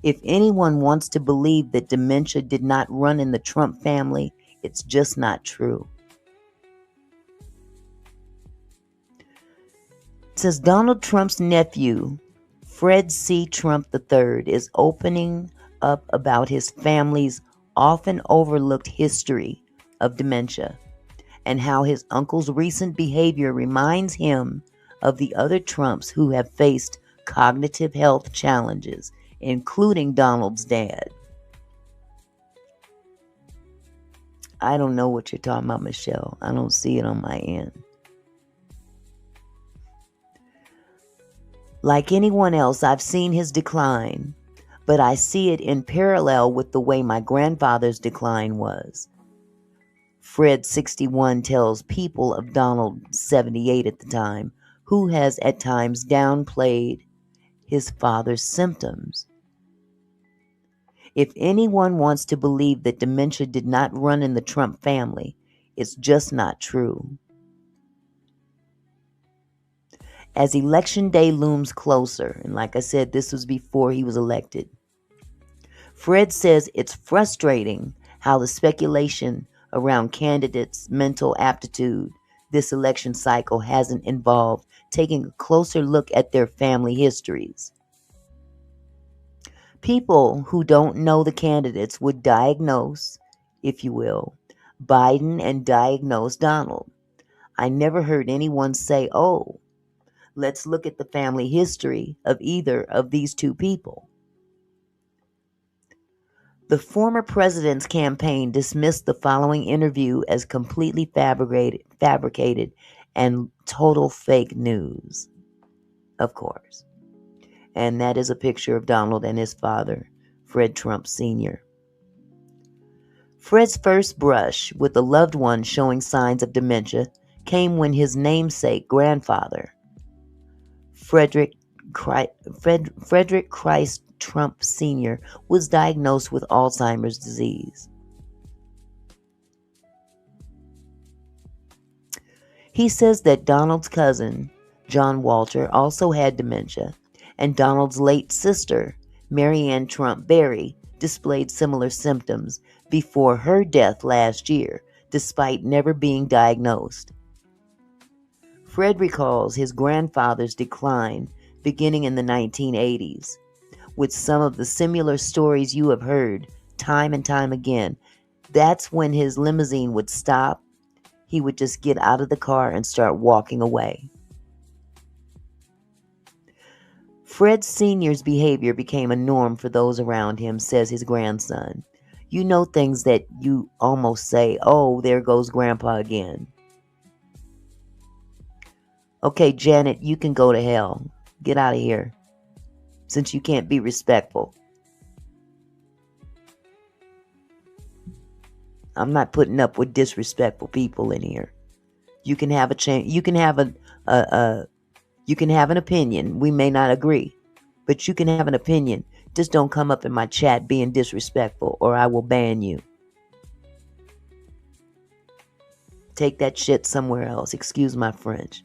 If anyone wants to believe that dementia did not run in the Trump family, it's just not true. It says Donald Trump's nephew, Fred C. Trump III, is opening up about his family's often overlooked history of dementia, and how his uncle's recent behavior reminds him of the other Trumps who have faced cognitive health challenges, including Donald's dad. I don't know what you're talking about, Michelle. I don't see it on my end. Like anyone else, I've seen his decline, but I see it in parallel with the way my grandfather's decline was. Fred 61 tells People of Donald 78 at the time, who has at times downplayed his father's symptoms. If anyone wants to believe that dementia did not run in the Trump family, it's just not true. As election day looms closer, and like I said, this was before he was elected, Fred says it's frustrating how the speculation around candidates' mental aptitude this election cycle hasn't involved taking a closer look at their family histories. People who don't know the candidates would diagnose, if you will, Biden and diagnose Donald. I never heard anyone say, oh, let's look at the family history of either of these two people. The former president's campaign dismissed the following interview as completely fabricated and total fake news. Of course. And that is a picture of Donald and his father, Fred Trump Sr. Fred's first brush with a loved one showing signs of dementia came when his namesake grandfather, Frederick Christ Trump Sr., was diagnosed with Alzheimer's disease. He says that Donald's cousin, John Walter, also had dementia, and Donald's late sister, Mary Ann Trump Berry, displayed similar symptoms before her death last year, despite never being diagnosed. Fred recalls his grandfather's decline beginning in the 1980s, with some of the similar stories you have heard time and time again. That's when his limousine would stop. He would just get out of the car and start walking away. Fred Sr.'s behavior became a norm for those around him, says his grandson. You know, things that you almost say, oh, there goes Grandpa again. Okay, Janet, you can go to hell. Get out of here, since you can't be respectful. I'm not putting up with disrespectful people in here. You can have a change. You can have you can have an opinion. We may not agree, but you can have an opinion. Just don't come up in my chat being disrespectful, or I will ban you. Take that shit somewhere else. Excuse my French.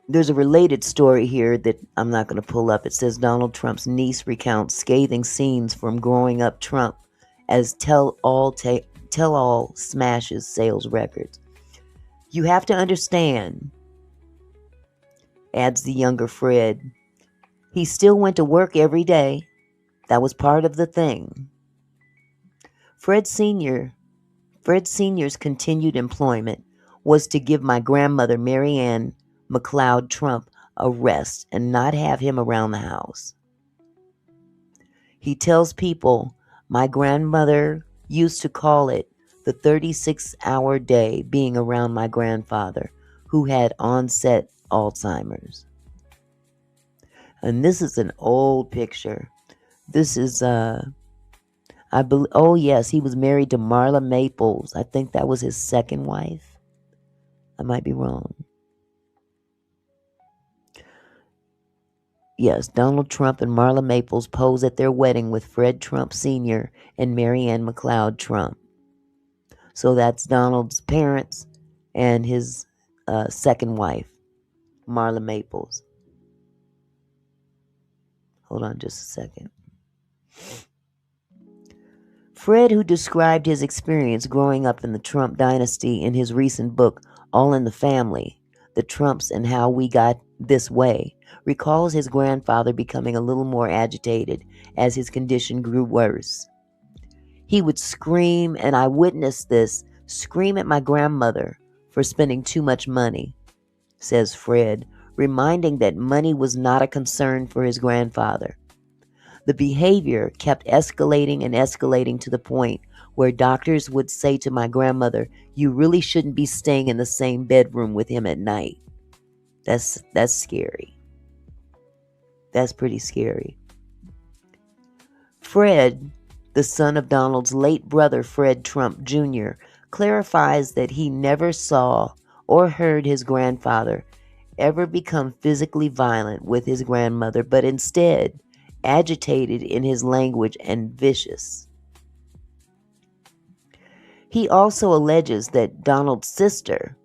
There's a related story here that I'm not going to pull up. It says Donald Trump's niece recounts scathing scenes from growing up Trump as tell-all smashes sales records. You have to understand, adds the younger Fred, he still went to work every day. That was part of the thing. Fred Sr.'s continued employment was to give my grandmother, Mary Ann McLeod Trump, a rest and not have him around the house. He tells people, my grandmother used to call it the 36-hour day being around my grandfather, who had onset Alzheimer's. And this is an old picture. This is, I believe, oh yes, he was married to Marla Maples. I think that was his second wife. I might be wrong. Yes, Donald Trump and Marla Maples pose at their wedding with Fred Trump Sr. and Mary Ann McLeod Trump. So that's Donald's parents and his second wife, Marla Maples. Hold on just a second. Fred, who described his experience growing up in the Trump dynasty in his recent book, All in the Family, The Trumps and How We Got This Way, recalls his grandfather becoming a little more agitated as his condition grew worse. He would scream, and I witnessed this, scream at my grandmother for spending too much money, says Fred, reminding that money was not a concern for his grandfather. The behavior kept escalating and escalating to the point where doctors would say to my grandmother, you really shouldn't be staying in the same bedroom with him at night. That's scary. That's pretty scary. Fred, the son of Donald's late brother Fred Trump Jr., clarifies that he never saw or heard his grandfather ever become physically violent with his grandmother, but instead agitated in his language and vicious. He also alleges that Donald's sister,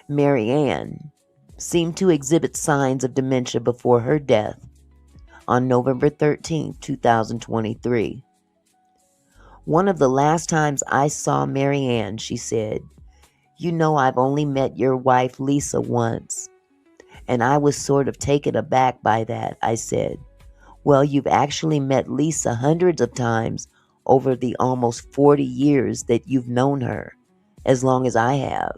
Mary Ann, seemed to exhibit signs of dementia before her death on November 13, 2023. One of the last times I saw Mary Ann, she said, you know, I've only met your wife Lisa once. And I was sort of taken aback by that. I said, well, you've actually met Lisa hundreds of times over the almost 40 years that you've known her, as long as I have.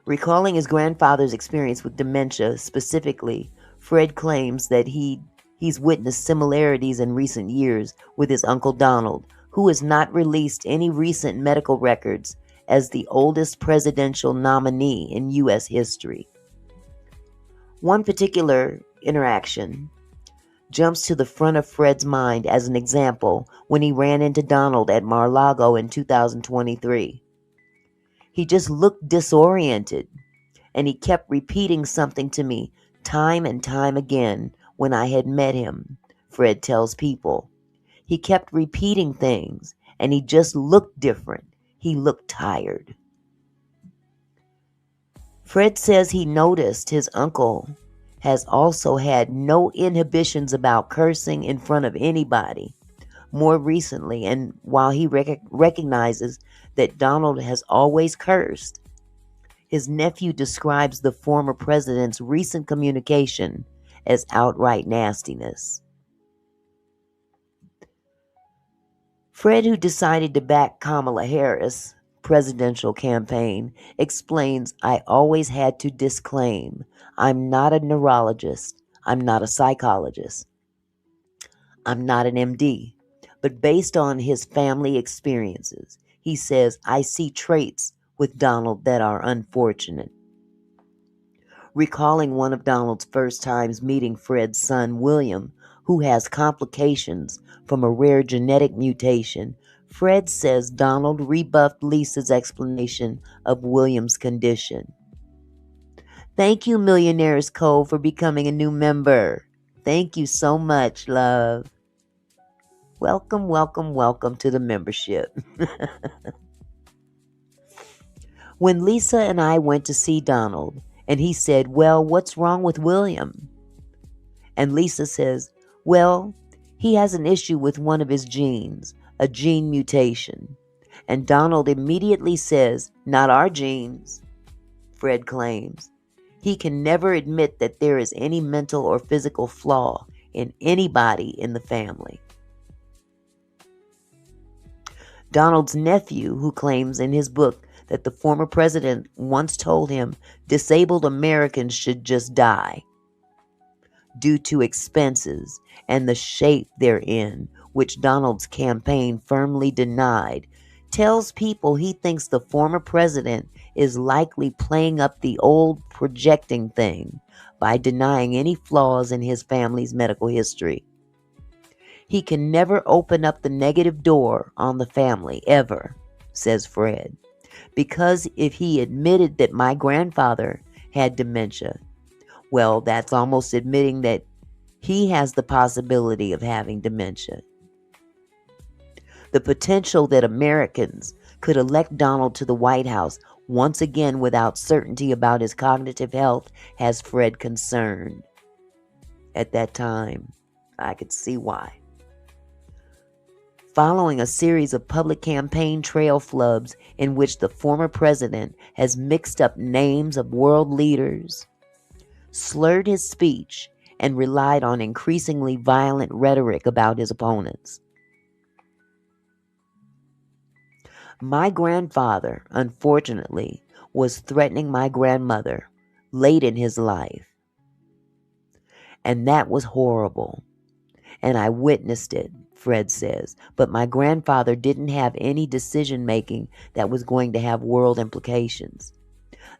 Recalling his grandfather's experience with dementia specifically, Fred claims that he's witnessed similarities in recent years with his Uncle Donald, who has not released any recent medical records as the oldest presidential nominee in U.S. history. One particular interaction jumps to the front of Fred's mind as an example when he ran into Donald at Mar-a-Lago in 2023. He just looked disoriented, and he kept repeating something to me time and time again when I had met him, Fred tells people. He kept repeating things, and he just looked different. He looked tired. Fred says he noticed his uncle has also had no inhibitions about cursing in front of anybody more recently, and while he recognizes that Donald has always cursed, his nephew describes the former president's recent communication as outright nastiness. Fred, who decided to back Kamala Harris' presidential campaign, explains, "I always had to disclaim, I'm not a neurologist, I'm not a psychologist, I'm not an MD, but based on his family experiences, he says, I see traits with Donald that are unfortunate." Recalling one of Donald's first times meeting Fred's son, William, who has complications from a rare genetic mutation, Fred says Donald rebuffed Lisa's explanation of William's condition. Thank you, Millionaires Cove, for becoming a new member. Thank you so much, love. Welcome, welcome, welcome to the membership. When Lisa and I went to see Donald, and he said, "Well, what's wrong with William?" And Lisa says, "Well, he has an issue with one of his genes, a gene mutation." And Donald immediately says, "Not our genes," Fred claims. He can never admit that there is any mental or physical flaw in anybody in the family. Donald's nephew, who claims in his book that the former president once told him disabled Americans should just die due to expenses and the shape they're in, which Donald's campaign firmly denied, tells people he thinks the former president is likely playing up the old projecting thing by denying any flaws in his family's medical history. He can never open up the negative door on the family, ever, says Fred. Because if he admitted that my grandfather had dementia, well, that's almost admitting that he has the possibility of having dementia. The potential that Americans could elect Donald to the White House once again without certainty about his cognitive health has Fred concerned. At that time, I could see why. Following a series of public campaign trail flubs in which the former president has mixed up names of world leaders, slurred his speech, and relied on increasingly violent rhetoric about his opponents. My grandfather, unfortunately, was threatening my grandmother late in his life. And that was horrible. And I witnessed it, Fred says. But my grandfather didn't have any decision making that was going to have world implications.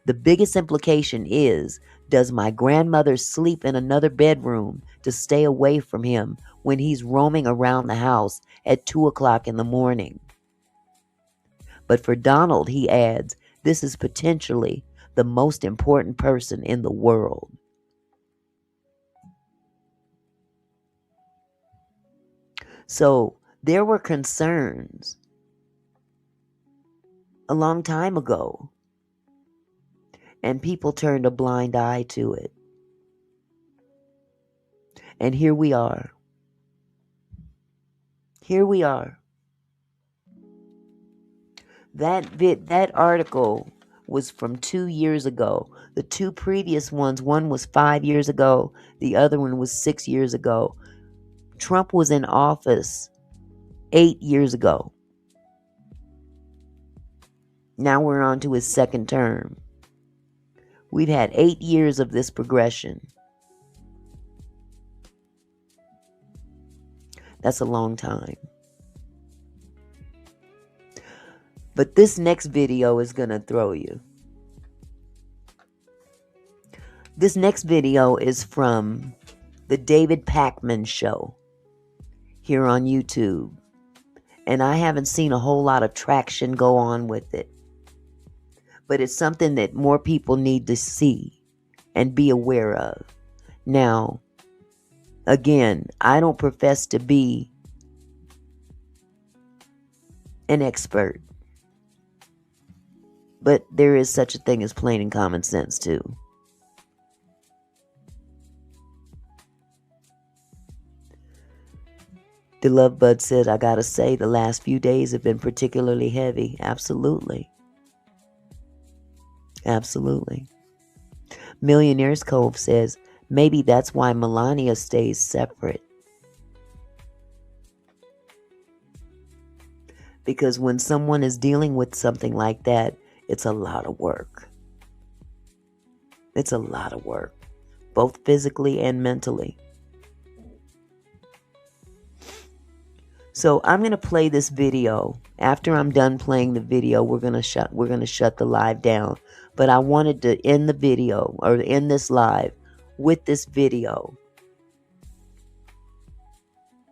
The biggest implication is, does my grandmother sleep in another bedroom to stay away from him when he's roaming around the house at 2 o'clock in the morning? But for Donald, he adds, this is potentially the most important person in the world. So there were concerns a long time ago, and people turned a blind eye to it. And here we are. Here we are. That article was from 2 years ago. The two previous ones, one was 5 years ago, the other one was 6 years ago. Trump was in office 8 years ago. Now we're on to his second term. We've had 8 years of this progression. That's a long time. But this next video is going to throw you. This next video is from the David Pakman Show here on YouTube. And I haven't seen a whole lot of traction go on with it. But it's something that more people need to see and be aware of. Now, Again, I don't profess to be an expert, but there is such a thing as plain and common sense too. The Love Bud said, I gotta say, the last few days have been particularly heavy. Absolutely. Absolutely. Millionaire's Cove says, maybe that's why Melania stays separate. Because when someone is dealing with something like that, it's a lot of work. It's a lot of work, both physically and mentally. So I'm going to play this video. After I'm done playing the video, we're going to shut the live down. But I wanted to end the video, or end this live with this video.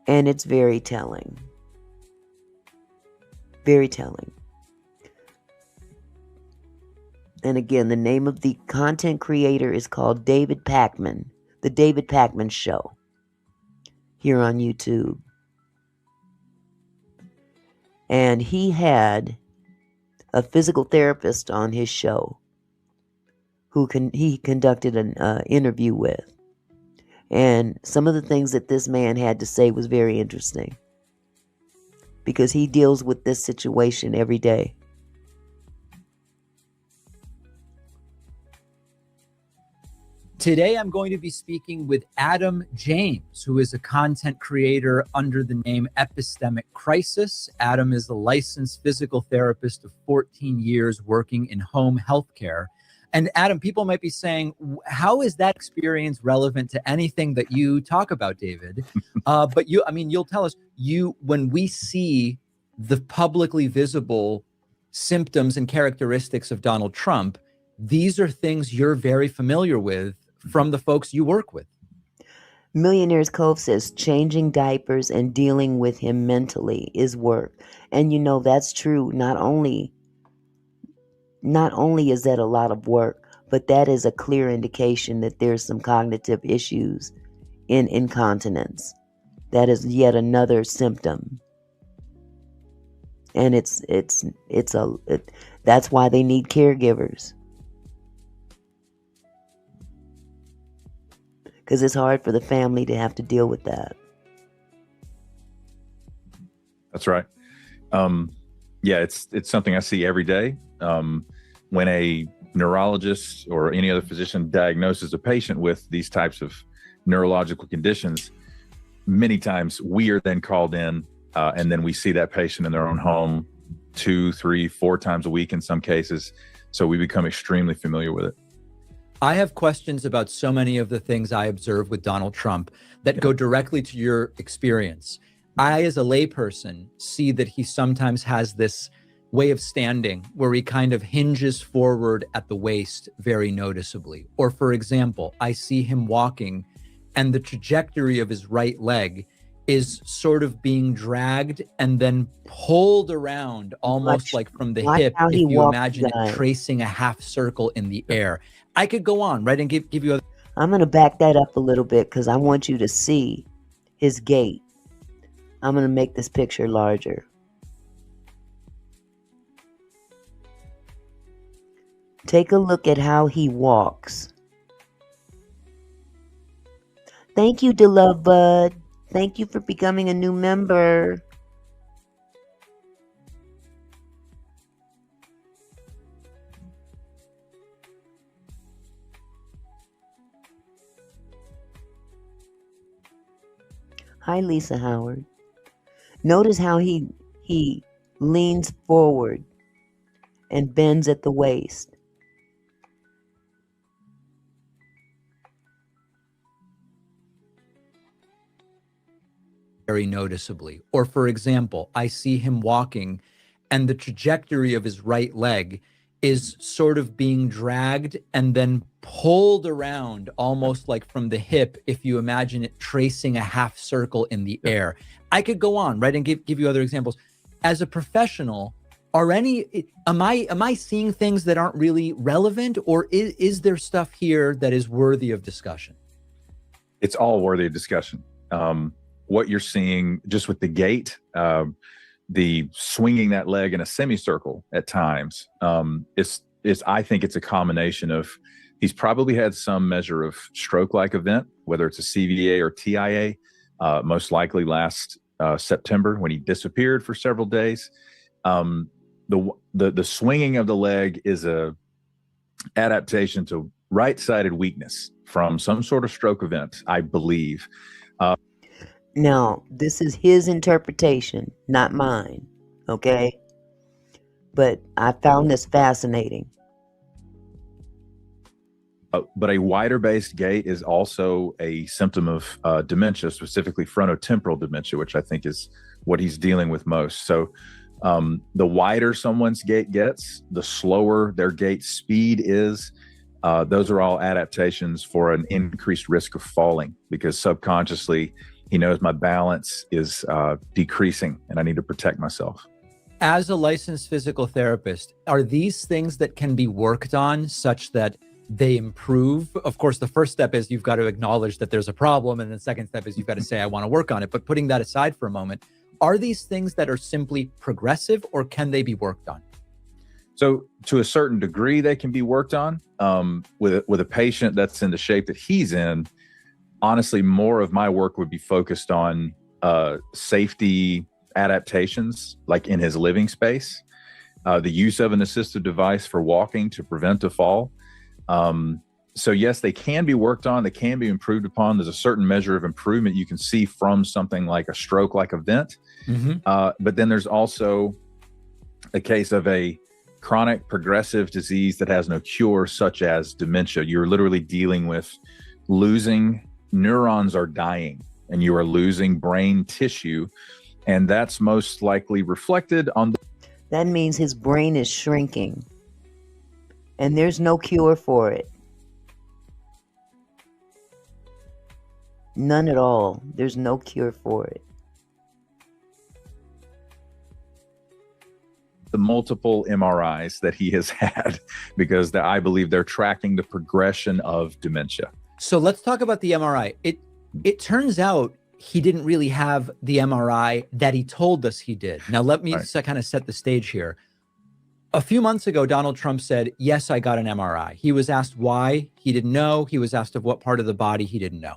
And it's very telling. Very telling. And again, the name of the content creator is called David Pakman. The David Pakman Show. Here on YouTube. And he had a physical therapist on his show who he conducted an interview with. And some of the things that this man had to say was very interesting, because he deals with this situation every day. Today, I'm going to be speaking with Adam James, who is a content creator under the name Epistemic Crisis. Adam is a licensed physical therapist of 14 years working in home healthcare. And Adam, people might be saying, how is that experience relevant to anything that you talk about, David? But you'll tell us, when we see the publicly visible symptoms and characteristics of Donald Trump, these are things you're very familiar with from the folks you work with. Millionaire's Cove says changing diapers and dealing with him mentally is work. And that's true. Not only is that a lot of work, but that is a clear indication that there's some cognitive issues in incontinence. That is yet another symptom. And that's why they need caregivers. Because it's hard for the family to have to deal with that. That's right. Yeah, it's something I see every day. When a neurologist or any other physician diagnoses a patient with these types of neurological conditions, many times we are then called in, and then we see that patient in their own home 2, 3, 4 times a week in some cases. So we become extremely familiar with it. I have questions about so many of the things I observe with Donald Trump that go directly to your experience. I, as a layperson, see that he sometimes has this way of standing where he kind of hinges forward at the waist very noticeably. Or, for example, I see him walking and the trajectory of his right leg is sort of being dragged and then pulled around almost like from the hip, if you imagine it tracing a half circle in the air. I could go on, right, and give you other. I'm going to back that up a little bit because I want you to see his gait. I'm going to make this picture larger. Take a look at how he walks. Thank you, DeLove Bud. Thank you for becoming a new member. Hi, Lisa Howard. Notice how he leans forward and bends at the waist. Very noticeably. Or, for example, I see him walking and the trajectory of his right leg is sort of being dragged and then pulled around almost like from the hip, if you imagine it tracing a half circle in the air. I could go on, right, and give you other examples. As a professional, am I seeing things that aren't really relevant, or is there stuff here that is worthy of discussion? it's all worthy of discussion. What you're seeing just with the gait, the swinging that leg in a semicircle at times, I think it's a combination of, he's probably had some measure of stroke-like event, whether it's a CVA or TIA, most likely last September when he disappeared for several days. The swinging of the leg is a adaptation to right-sided weakness from some sort of stroke event, I believe. Now, this is his interpretation, not mine, okay? But I found this fascinating. But a wider-based gait is also a symptom of dementia, specifically frontotemporal dementia, which I think is what he's dealing with most. So the wider someone's gait gets, the slower their gait speed is. Those are all adaptations for an increased risk of falling, because subconsciously he knows my balance is decreasing and I need to protect myself. As a licensed physical therapist, are these things that can be worked on such that they improve? Of course, the first step is you've got to acknowledge that there's a problem. And the second step is you've got to say, I want to work on it. But putting that aside for a moment, are these things that are simply progressive, or can they be worked on? So to a certain degree, they can be worked on. With a patient that's in the shape that he's in, honestly, more of my work would be focused on safety adaptations, like in his living space, the use of an assistive device for walking to prevent a fall. So yes, they can be worked on, they can be improved upon. There's a certain measure of improvement you can see from something like a stroke-like event. But then there's also a case of a chronic progressive disease that has no cure, such as dementia. You're literally dealing with losing neurons are dying, and you are losing brain tissue, and that's most likely reflected on the... That means his brain is shrinking, and there's no cure for it. None at all. There's no cure for it. The multiple MRIs that he has had, because I believe they're tracking the progression of dementia. So let's talk about the MRI. It turns out he didn't really have the MRI that he told us he did. Now, let me kind of set the stage here. A few months ago, Donald Trump said, yes, I got an MRI. He was asked why. He didn't know. He was asked of what part of the body. He didn't know.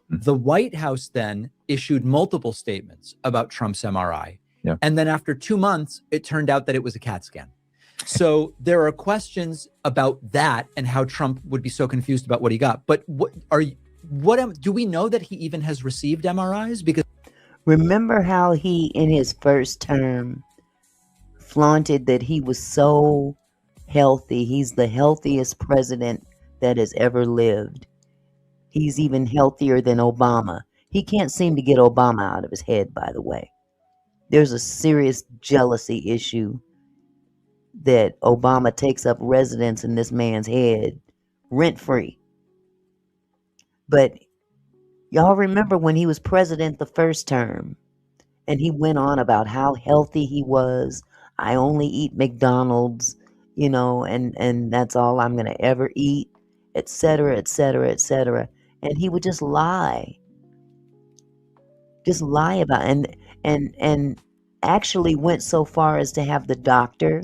The White House then issued multiple statements about Trump's MRI. And then after 2 months, it turned out that it was a CAT scan. So there are questions about that and how Trump would be so confused about what he got. But do we know that he even has received MRIs? Because remember how he, in his first term, flaunted that he was so healthy. He's the healthiest president that has ever lived. He's even healthier than Obama. He can't seem to get Obama out of his head, by the way. There's a serious jealousy issue that Obama takes up residence in this man's head, rent-free. But y'all remember when he was president the first term, and he went on about how healthy he was. I only eat McDonald's, and that's all I'm going to ever eat, et cetera, et cetera, et cetera. And he would just lie. Just lie about it. And actually went so far as to have the doctor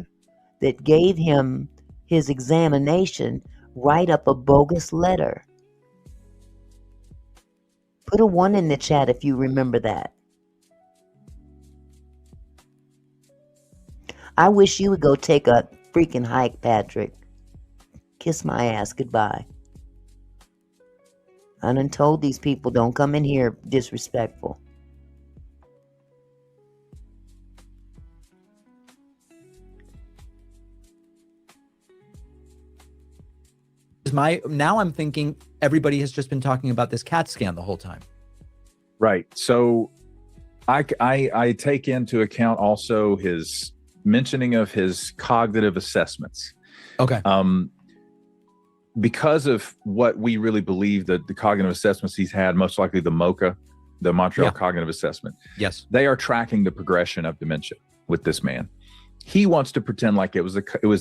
that gave him his examination write up a bogus letter. Put a 1 in the chat if you remember that. I wish you would go take a freaking hike, Patrick. Kiss my ass goodbye. I done told these people don't come in here disrespectful. Now I'm thinking everybody has just been talking about this CAT scan the whole time. Right. So I take into account also his mentioning of his cognitive assessments. Okay. Because of what we really believe that the cognitive assessments he's had, most likely the MoCA, the Montreal Cognitive Assessment. Yes. They are tracking the progression of dementia with this man. He wants to pretend like it was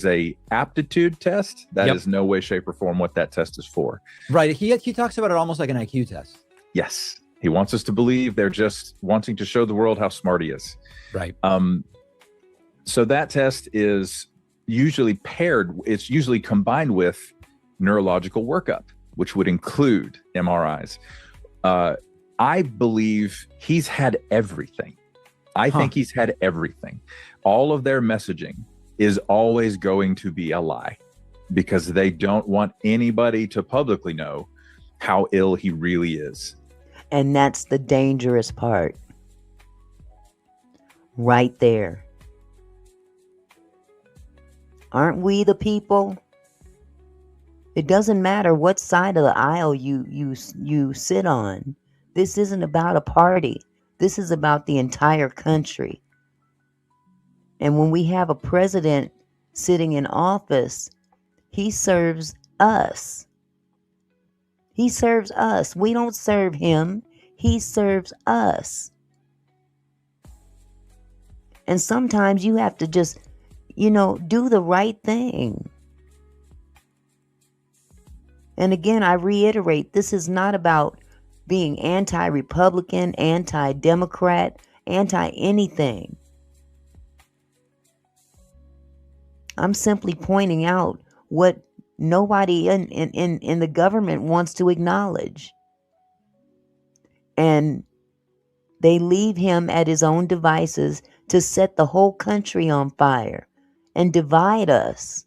a aptitude test. That is no way, shape, or form what that test is for. Right. He talks about it almost like an IQ test. Yes. He wants us to believe they're just wanting to show the world how smart he is. Right. So that test is usually it's usually combined with neurological workup, which would include MRIs. I believe he's had everything. I think he's had everything. All of their messaging is always going to be a lie because they don't want anybody to publicly know how ill he really is. And that's the dangerous part. Right there. Aren't we the people? It doesn't matter what side of the aisle you sit on. This isn't about a party. This is about the entire country. And when we have a president sitting in office, he serves us. He serves us. We don't serve him. He serves us. And sometimes you have to just, do the right thing. And again, I reiterate, this is not about being anti-Republican, anti-Democrat, anti-anything. I'm simply pointing out what nobody in the government wants to acknowledge. And they leave him at his own devices to set the whole country on fire and divide us.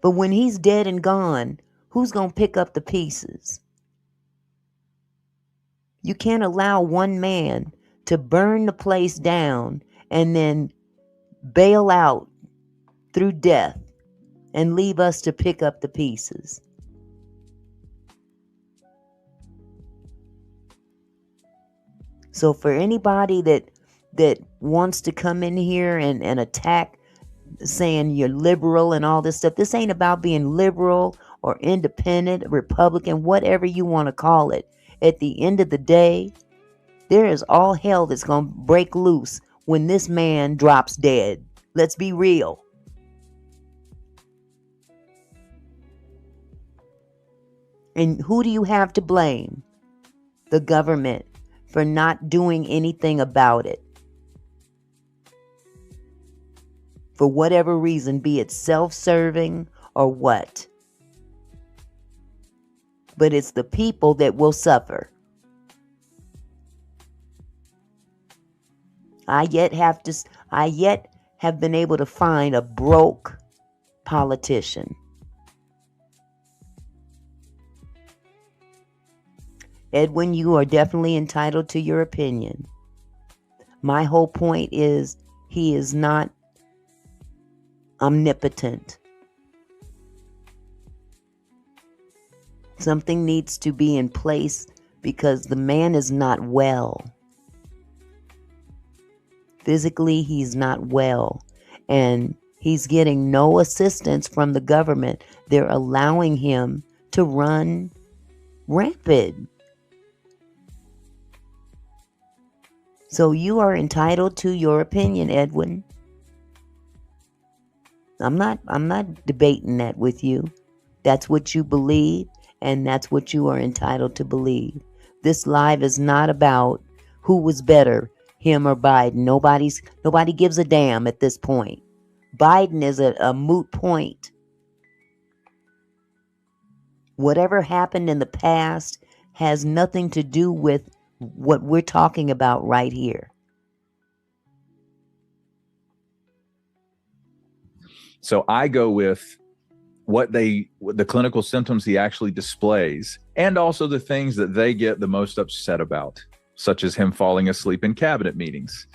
But when he's dead and gone, who's going to pick up the pieces? You can't allow one man to burn the place down and then bail out through death and leave us to pick up the pieces. So for anybody that wants to come in here and attack, saying you're liberal and all this stuff, this ain't about being liberal or independent, Republican, whatever you want to call it. At the end of the day, there is all hell that's going to break loose when this man drops dead. Let's be real. And who do you have to blame? The government for not doing anything about it. For whatever reason, be it self-serving or what. But it's the people that will suffer. I yet have been able to find a broke politician. Edwin, you are definitely entitled to your opinion. My whole point is he is not omnipotent. Something needs to be in place because the man is not well. Physically, he's not well. And he's getting no assistance from the government. They're allowing him to run rampant. So you are entitled to your opinion, Edwin. I'm not debating that with you. That's what you believe, and that's what you are entitled to believe. This live is not about who was better, him or Biden. Nobody gives a damn at this point. Biden is a moot point. Whatever happened in the past has nothing to do with what we're talking about right here. So I go with the clinical symptoms he actually displays, and also the things that they get the most upset about, such as him falling asleep in cabinet meetings.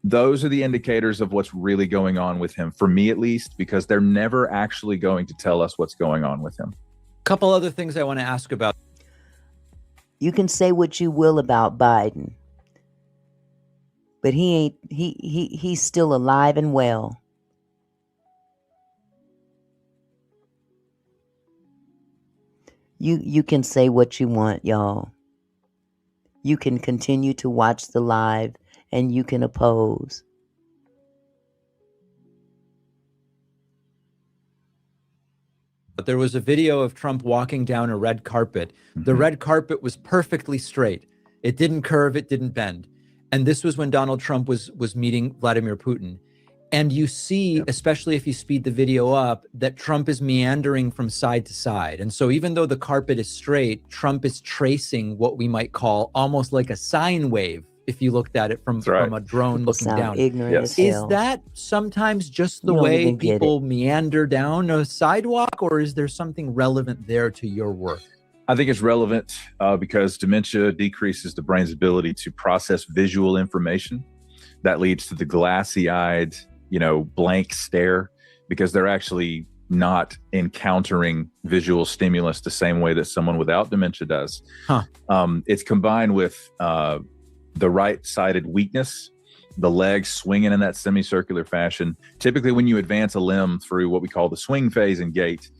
Those are the indicators of what's really going on with him, for me at least, because they're never actually going to tell us what's going on with him. A couple other things I want to ask about. You can say what you will about Biden, but he's still alive and well. You can say what you want, y'all. You can continue to watch the live and you can oppose. But there was a video of Trump walking down a red carpet. The red carpet was perfectly straight. It didn't curve, it didn't bend. And this was when Donald Trump was meeting Vladimir Putin. And you see, especially if you speed the video up, that Trump is meandering from side to side. And so even though the carpet is straight, Trump is tracing what we might call almost like a sine wave, if you looked at it from a drone People looking sound down. ignorant as Is hell. that sometimes just the You don't way even get people meander down a sidewalk, or is there something relevant there to your work? I think it's relevant because dementia decreases the brain's ability to process visual information. That leads to the glassy-eyed, blank stare, because they're actually not encountering visual stimulus the same way that someone without dementia does. It's combined with the right-sided weakness, the legs swinging in that semicircular fashion. Typically, when you advance a limb through what we call the swing phase and gait,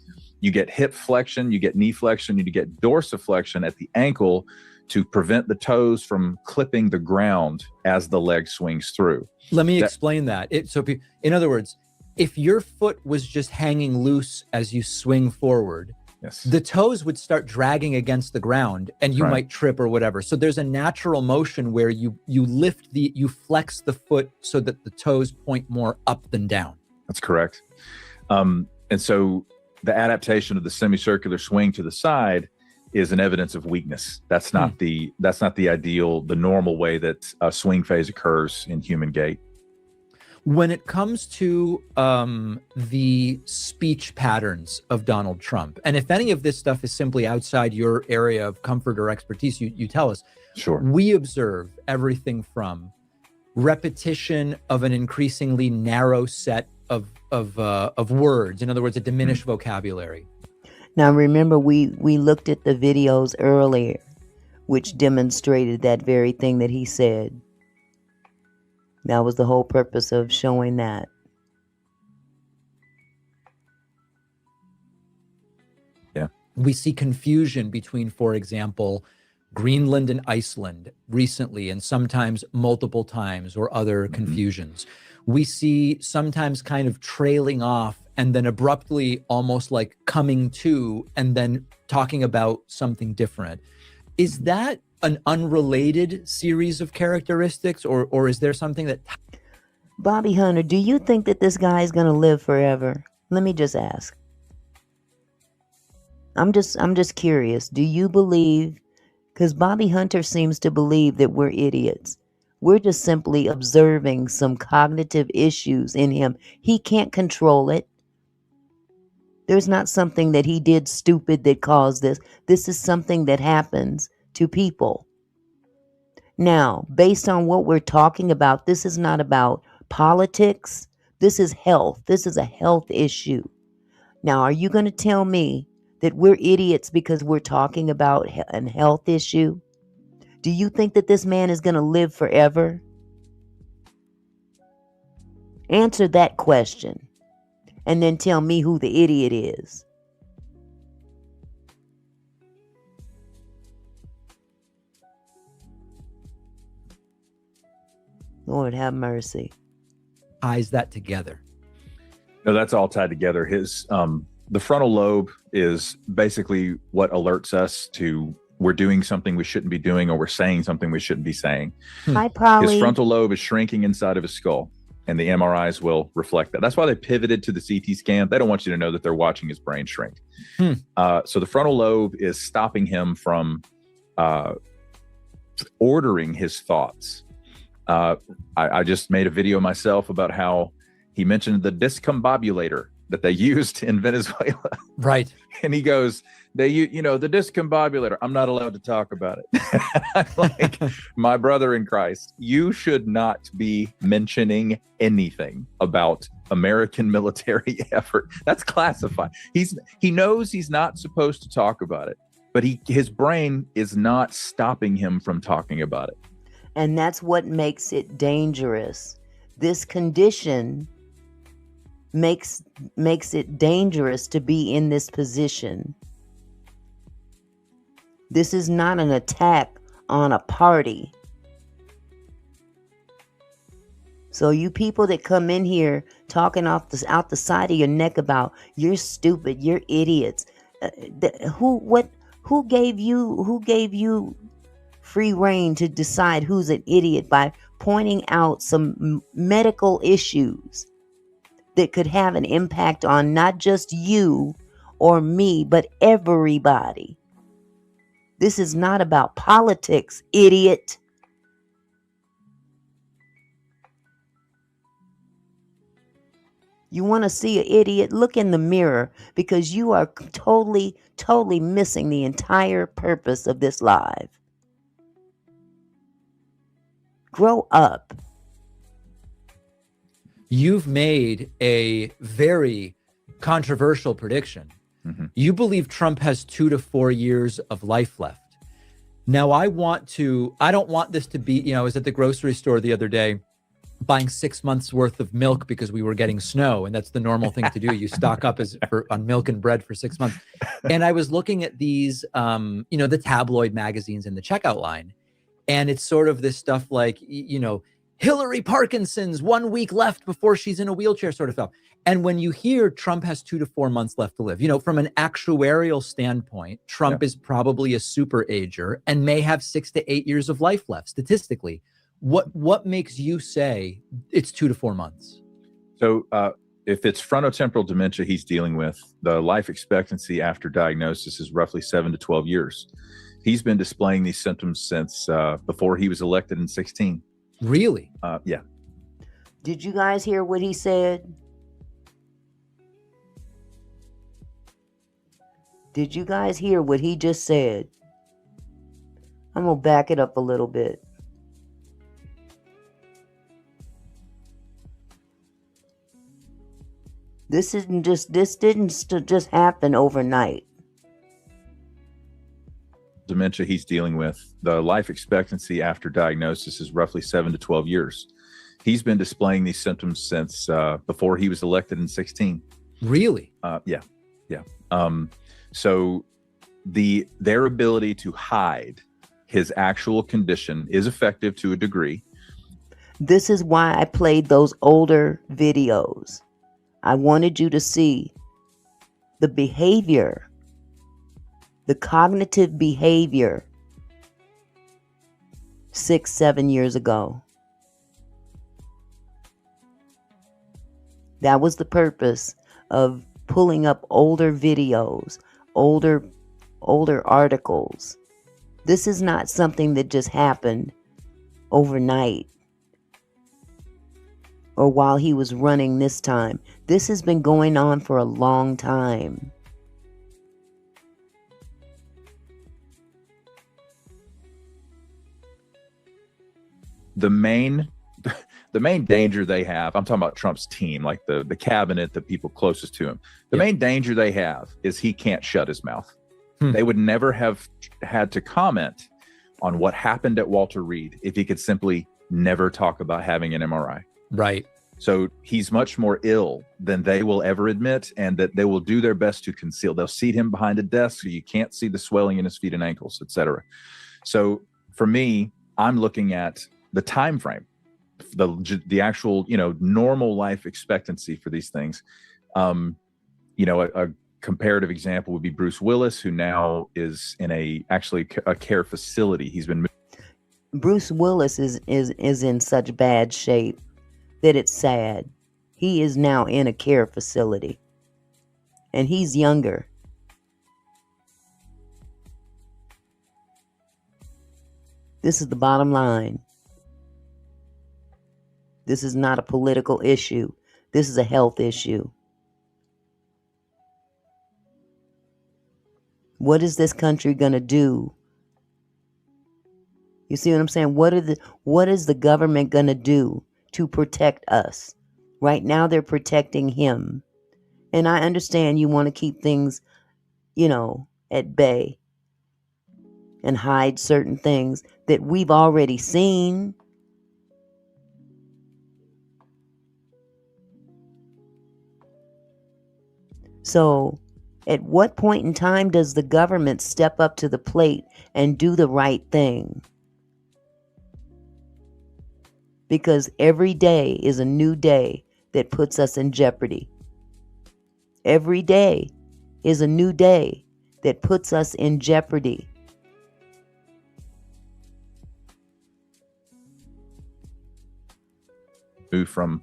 you get hip flexion, you get knee flexion, you get dorsiflexion at the ankle to prevent the toes from clipping the ground as the leg swings through. Let me explain that. In other words, if your foot was just hanging loose as you swing forward, the toes would start dragging against the ground and you might trip or whatever. So there's a natural motion where you flex the foot so that the toes point more up than down. That's correct. And so the adaptation of the semicircular swing to the side is an evidence of weakness. That's not the ideal, the normal way that a swing phase occurs in human gait. When it comes to the speech patterns of Donald Trump, and if any of this stuff is simply outside your area of comfort or expertise, you tell us. Sure. We observe everything from repetition of an increasingly narrow set of words. In other words, a diminished vocabulary. Now, remember, we looked at the videos earlier, which demonstrated that very thing that he said. That was the whole purpose of showing that. Yeah. We see confusion between, for example, Greenland and Iceland recently, and sometimes multiple times, or other confusions. We see sometimes kind of trailing off and then abruptly almost like coming to and then talking about something different. Is that an unrelated series of characteristics, or is there something that... Bobby Hunter, do you think that this guy is going to live forever? Let me just ask. I'm just curious. Do you believe, because Bobby Hunter seems to believe that we're idiots. We're just simply observing some cognitive issues in him. He can't control it. There's not something that he did stupid that caused this. This is something that happens to people. Now, based on what we're talking about, this is not about politics. This is health. This is a health issue. Now, are you going to tell me that we're idiots because we're talking about a health issue? Do you think that this man is going to live forever? Answer that question, and then tell me who the idiot is. Lord have mercy. Ties that together. No, that's all tied together. The frontal lobe is basically what alerts us to we're doing something we shouldn't be doing, or we're saying something we shouldn't be saying. Hi, Polly. His frontal lobe is shrinking inside of his skull, and the MRIs will reflect that. That's why they pivoted to the CT scan. They don't want you to know that they're watching his brain shrink. So the frontal lobe is stopping him from ordering his thoughts. I just made a video myself about how he mentioned the discombobulator that they used in Venezuela. Right. And he goes, the discombobulator, I'm not allowed to talk about it. Like, my brother in Christ, you should not be mentioning anything about American military effort. That's classified. He knows he's not supposed to talk about it, but his brain is not stopping him from talking about it. And that's what makes it dangerous. This condition makes it dangerous to be in this position. This is not an attack on a party. So you people that come in here talking out the side of your neck about you're stupid, you're idiots. Who gave you free reign to decide who's an idiot by pointing out some medical issues that could have an impact on not just you or me, but everybody? This is not about politics, idiot. You want to see an idiot? Look in the mirror, because you are totally missing the entire purpose of this live. Grow up. You've made a very controversial prediction. Mm-hmm. You believe Trump has 2 to 4 years of life left. Now, I don't want this to be, I was at the grocery store the other day buying 6 months worth of milk because we were getting snow, and that's the normal thing to do. You stock up on milk and bread for 6 months. And I was looking at these, the tabloid magazines in the checkout line, and it's sort of this stuff like, Hillary Parkinson's 1 week left before she's in a wheelchair sort of stuff. And when you hear Trump has 2 to 4 months left to live, from an actuarial standpoint, Trump is probably a super ager and may have 6 to 8 years of life left statistically. What makes you say it's 2 to 4 months? So if it's frontotemporal dementia he's dealing with, the life expectancy after diagnosis is roughly 7 to 12 years. He's been displaying these symptoms since before he was elected in 2016. Really? Yeah. Did you guys hear what he said? Did you guys hear what he just said? I'm going to back it up a little bit. This didn't just happen overnight. Dementia he's dealing with, the life expectancy after diagnosis is roughly 7 to 12 years. He's been displaying these symptoms since before he was elected in 2016. Really? Yeah. So their ability to hide his actual condition is effective to a degree. This is why I played those older videos. I wanted you to see the behavior, the cognitive behavior 6-7 years ago. That was the purpose of pulling up older videos, older articles. This is not something that just happened overnight or while he was running this time. This has been going on for a long time. The main danger they have, I'm talking about Trump's team, like the cabinet, the people closest to him. The main danger they have is he can't shut his mouth. They would never have had to comment on what happened at Walter Reed if he could simply never talk about having an MRI. Right. So he's much more ill than they will ever admit, and that they will do their best to conceal. They'll seat him behind a desk so you can't see the swelling in his feet and ankles, etc. So for me, I'm looking at the time frame, the actual, normal life expectancy for these things. A comparative example would be Bruce Willis, who now is in a care facility. He's been. Bruce Willis is in such bad shape that it's sad. He is now in a care facility, and he's younger. This is the bottom line. This is not a political issue. This is a health issue. What is this country going to do? You see what I'm saying? What is the government going to do to protect us? Right now they're protecting him. And I understand you want to keep things, at bay and hide certain things that we've already seen. So, at what point in time does the government step up to the plate and do the right thing? Because every day is a new day that puts us in jeopardy. Every day is a new day that puts us in jeopardy. Moved from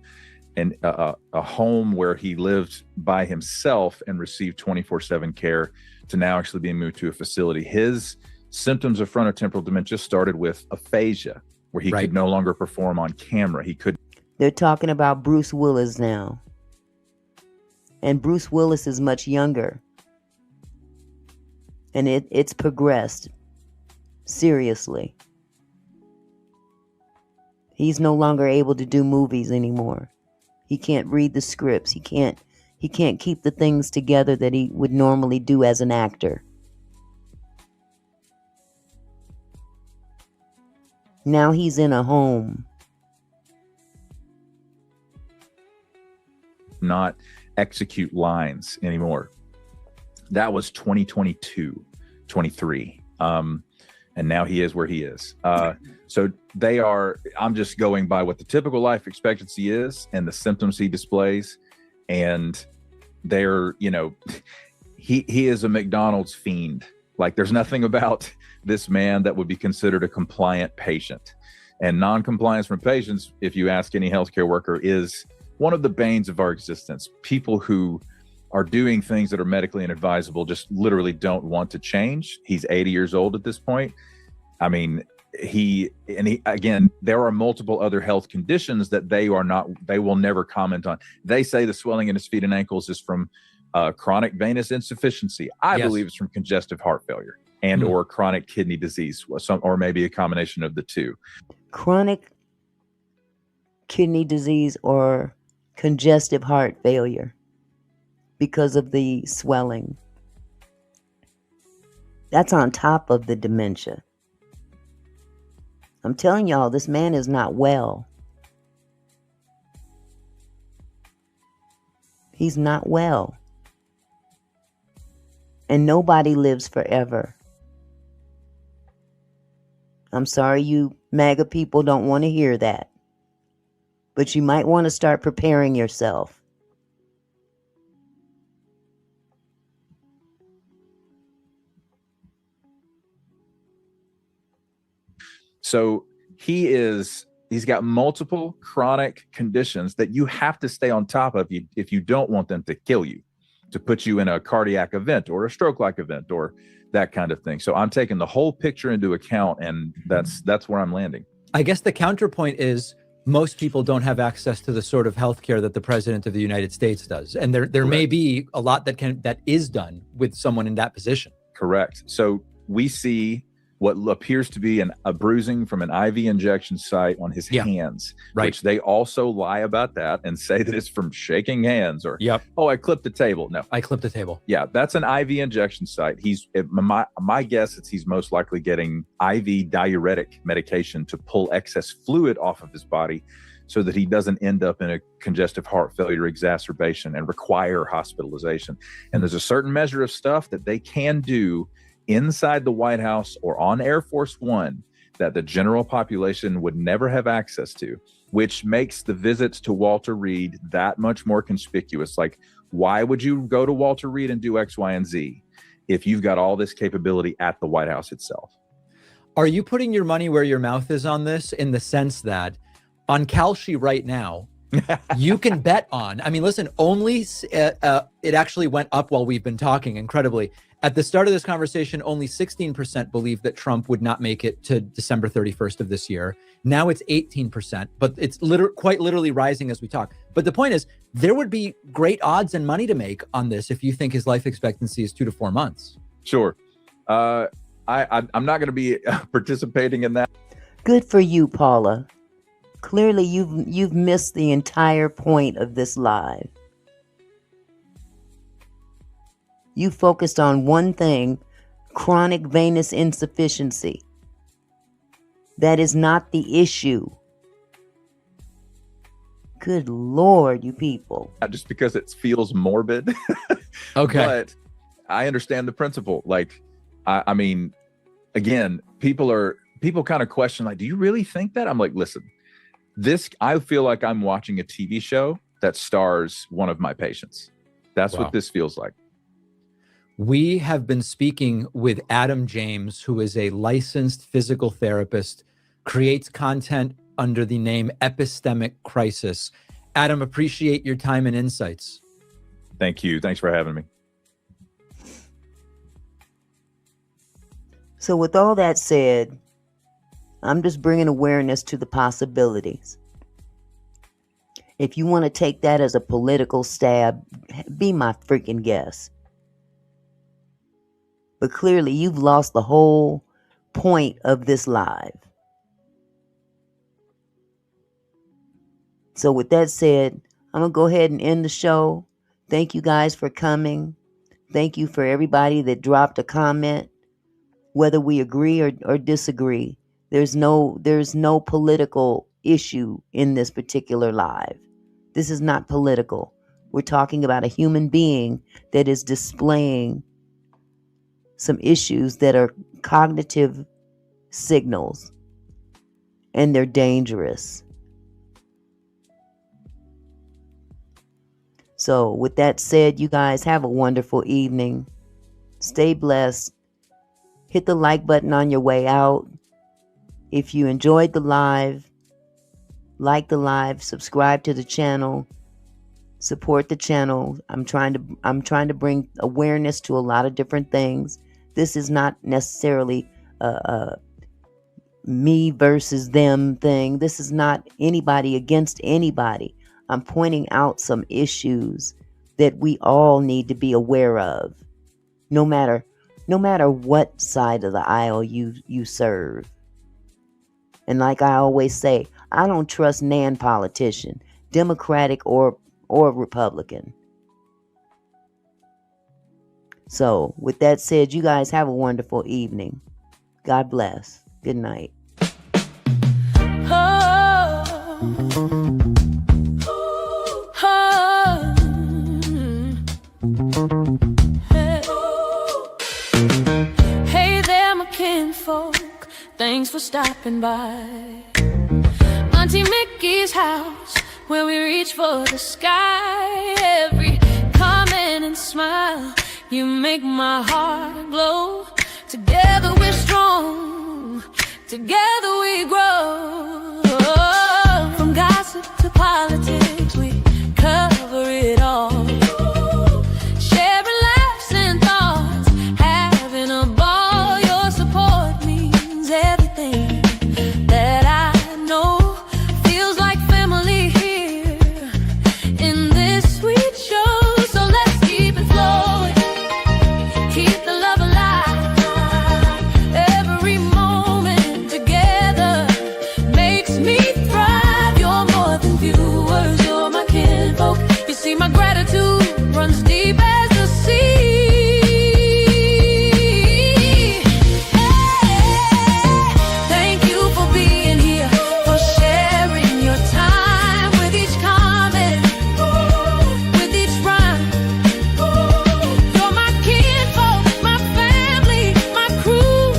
a home where he lived by himself and received 24/7 care to now actually being moved to a facility. His symptoms of frontotemporal dementia started with aphasia, where he could no longer perform on camera. He could. They're talking about Bruce Willis now. And Bruce Willis is much younger. And it's progressed. Seriously. He's no longer able to do movies anymore. He can't read the scripts. He can't keep the things together that he would normally do as an actor. Now he's in a home. Not execute lines anymore. That was 2022, 23. And now he is where he is. So I'm just going by what the typical life expectancy is and the symptoms he displays. And they're, he is a McDonald's fiend. Like, there's nothing about this man that would be considered a compliant patient. And non-compliance from patients, if you ask any healthcare worker, is one of the banes of our existence. People who are doing things that are medically inadvisable just literally don't want to change. He's 80 years old at this point. I mean, again, there are multiple other health conditions that they will never comment on. They say the swelling in his feet and ankles is from chronic venous insufficiency. I believe it's from congestive heart failure and or chronic kidney disease, or maybe a combination of the two. Chronic kidney disease or congestive heart failure because of the swelling. That's on top of the dementia. I'm telling y'all, this man is not well. He's not well. And nobody lives forever. I'm sorry you MAGA people don't want to hear that. But you might want to start preparing yourself. So he's got multiple chronic conditions that you have to stay on top of if you don't want them to kill you, to put you in a cardiac event or a stroke-like event or that kind of thing. So I'm taking the whole picture into account, and that's where I'm landing. I guess the counterpoint is most people don't have access to the sort of healthcare that the president of the United States does. And there may be a lot that is done with someone in that position. Correct. So we see what appears to be a bruising from an IV injection site on his hands, which they also lie about that and say that it's from shaking hands or, oh, I clipped the table. No, I clipped the table. Yeah, that's an IV injection site. My guess is he's most likely getting IV diuretic medication to pull excess fluid off of his body so that he doesn't end up in a congestive heart failure exacerbation and require hospitalization. And there's a certain measure of stuff that they can do inside the White House or on Air Force One that the general population would never have access to, which makes the visits to Walter Reed that much more conspicuous. Like, why would you go to Walter Reed and do X, Y, and Z if you've got all this capability at the White House itself? Are you putting your money where your mouth is on this, in the sense that on Kalshi right now, you can bet on, I mean, listen, only it actually went up while we've been talking, incredibly. At the start of this conversation, only 16% believed that Trump would not make it to December 31st of this year. Now it's 18%, but it's quite literally rising as we talk. But the point is, there would be great odds and money to make on this if you think his life expectancy is 2 to 4 months. Sure. I'm not going to be participating in that. Good for you, Paula. Clearly, you've missed the entire point of this live. You focused on one thing, chronic venous insufficiency. That is not the issue. Good Lord, you people. Not just because it feels morbid. Okay. But I understand the principle. Like, I mean, again, people kind of question, like, do you really think that? I'm like, listen, I feel like I'm watching a TV show that stars one of my patients. That's Wow. what this feels like. We have been speaking with Adam James, who is a licensed physical therapist, creates content under the name Epistemic Crisis. Adam, appreciate your time and insights. Thank you. Thanks for having me. So with all that said, I'm just bringing awareness to the possibilities. If you want to take that as a political stab, be my freaking guest. But clearly you've lost the whole point of this live. So with that said, I'm going to go ahead and end the show. Thank you guys for coming. Thank you for everybody that dropped a comment. Whether we agree or disagree, there's no political issue in this particular live. This is not political. We're talking about a human being that is displaying some issues that are cognitive signals, and they're dangerous. So with that said, you guys have a wonderful evening. Stay blessed. Hit the like button on your way out. If you enjoyed the live, like the live, subscribe to the channel, support the channel. I'm trying to bring awareness to a lot of different things. This is not necessarily a me versus them thing. This is not anybody against anybody. I'm pointing out some issues that we all need to be aware of, no matter what side of the aisle you serve. And like I always say, I don't trust nan politician, Democratic or Republican. So with that said, you guys have a wonderful evening. God bless. Good night. Hey there, my kinfolk, thanks for stopping by. Auntie Mickey's house, where we reach for the sky. Every comment and smile, you make my heart glow. Together we're strong, together we grow. From gossip to politics, we cover it all. Sharing laughs and thoughts, having a ball. Your support means everything that I know. Feels like family here in this sweet show. So let's keep it flowing, keep the love alive. Every moment together makes me thrive. You're more than viewers, you're my kinfolk. You see, my gratitude runs deep as the sea. Thank you for being here, for sharing your time with each comment, with each rhyme. You're my kinfolk, my family, my crew.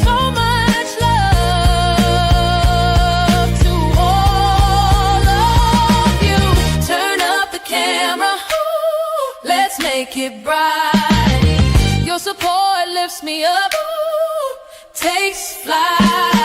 So much love to all of you. Turn up the camera, let's make it bright. Your support lifts me up, takes flight.